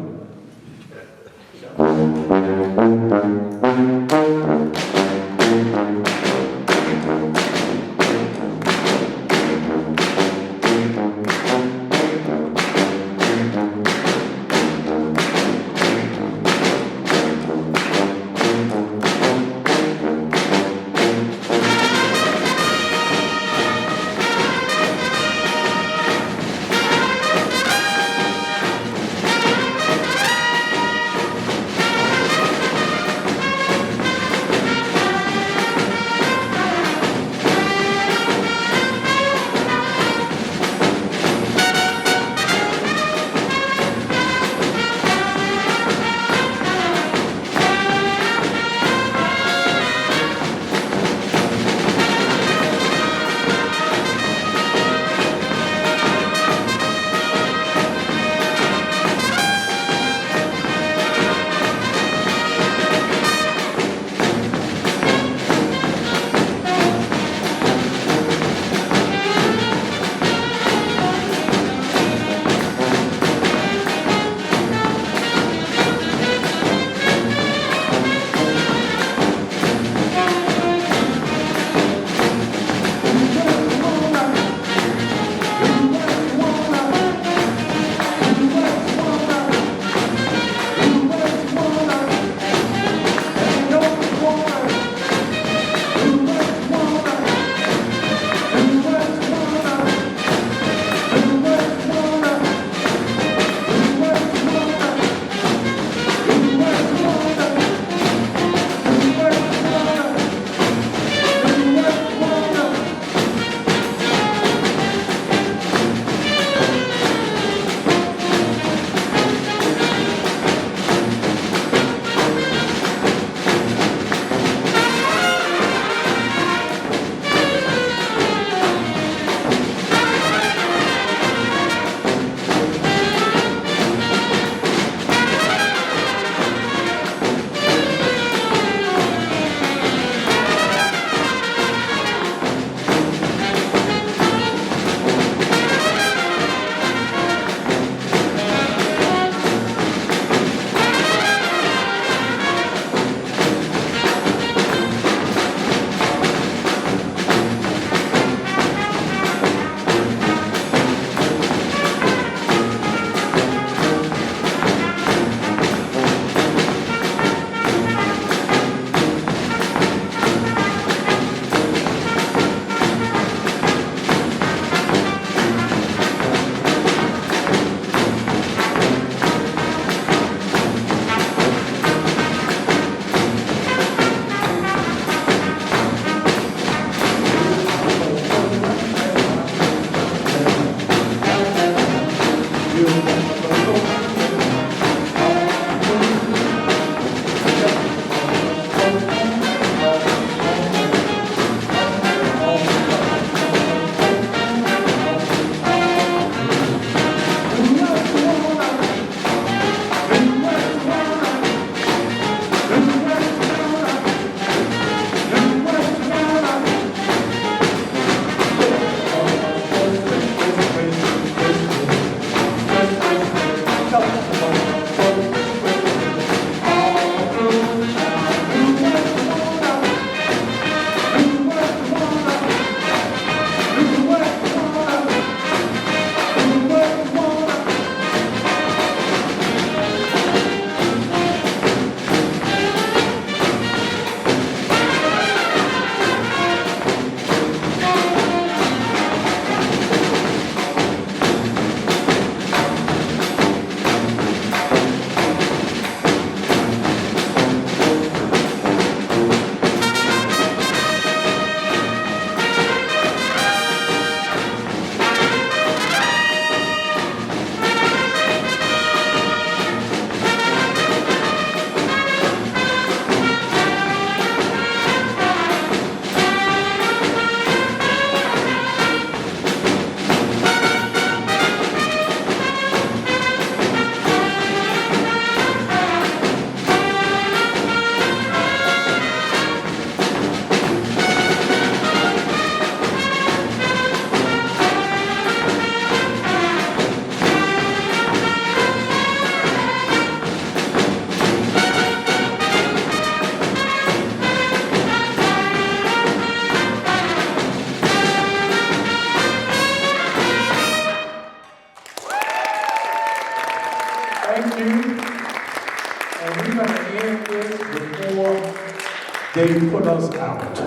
they put us out.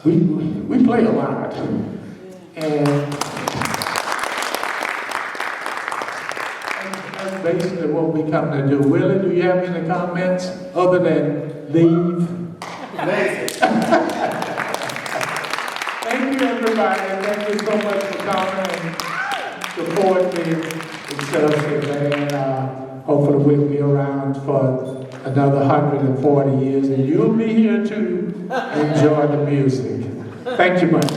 We play a lot. And that's basically what we come to do. Willie, do you have any comments other than leave? Amazing. Thank you, everybody. Thank you so much for coming and supporting the Excelsior Band. Hopefully we'll be around for another 140 years, and you'll be here to enjoy the music. Thank you much.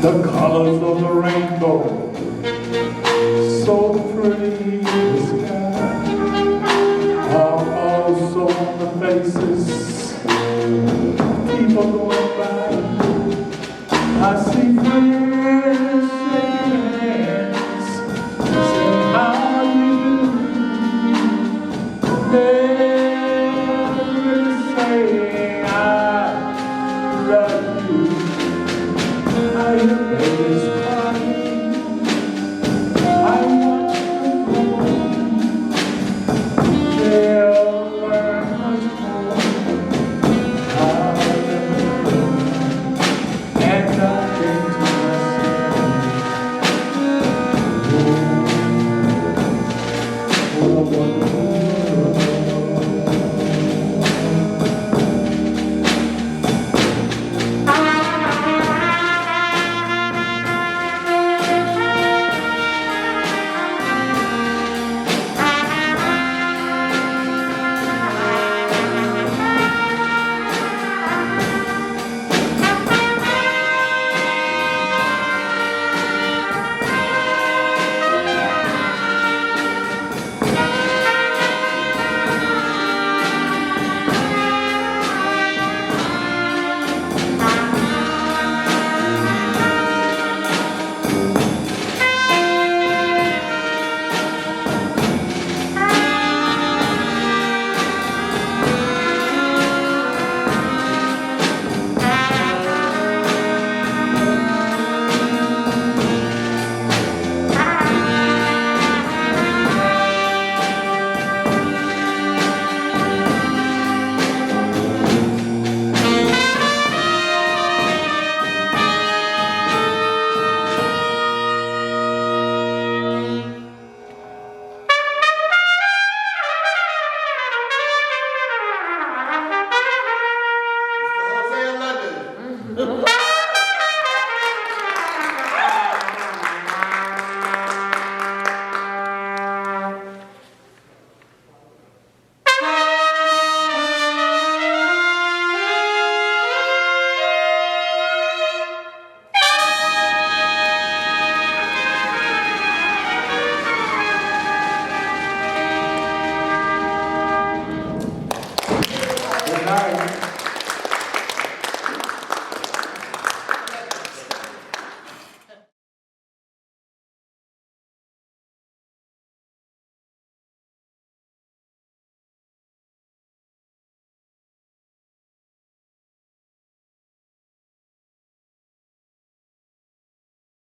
The colors of the rainbow, so pretty the sky, are also on the faces of people going by. I see friends shaking hands, saying how you do. They're saying I love you. I hear babies crying. I watch them grow. They'll learn much more. I never know. And I think to myself, oh, what a wonderful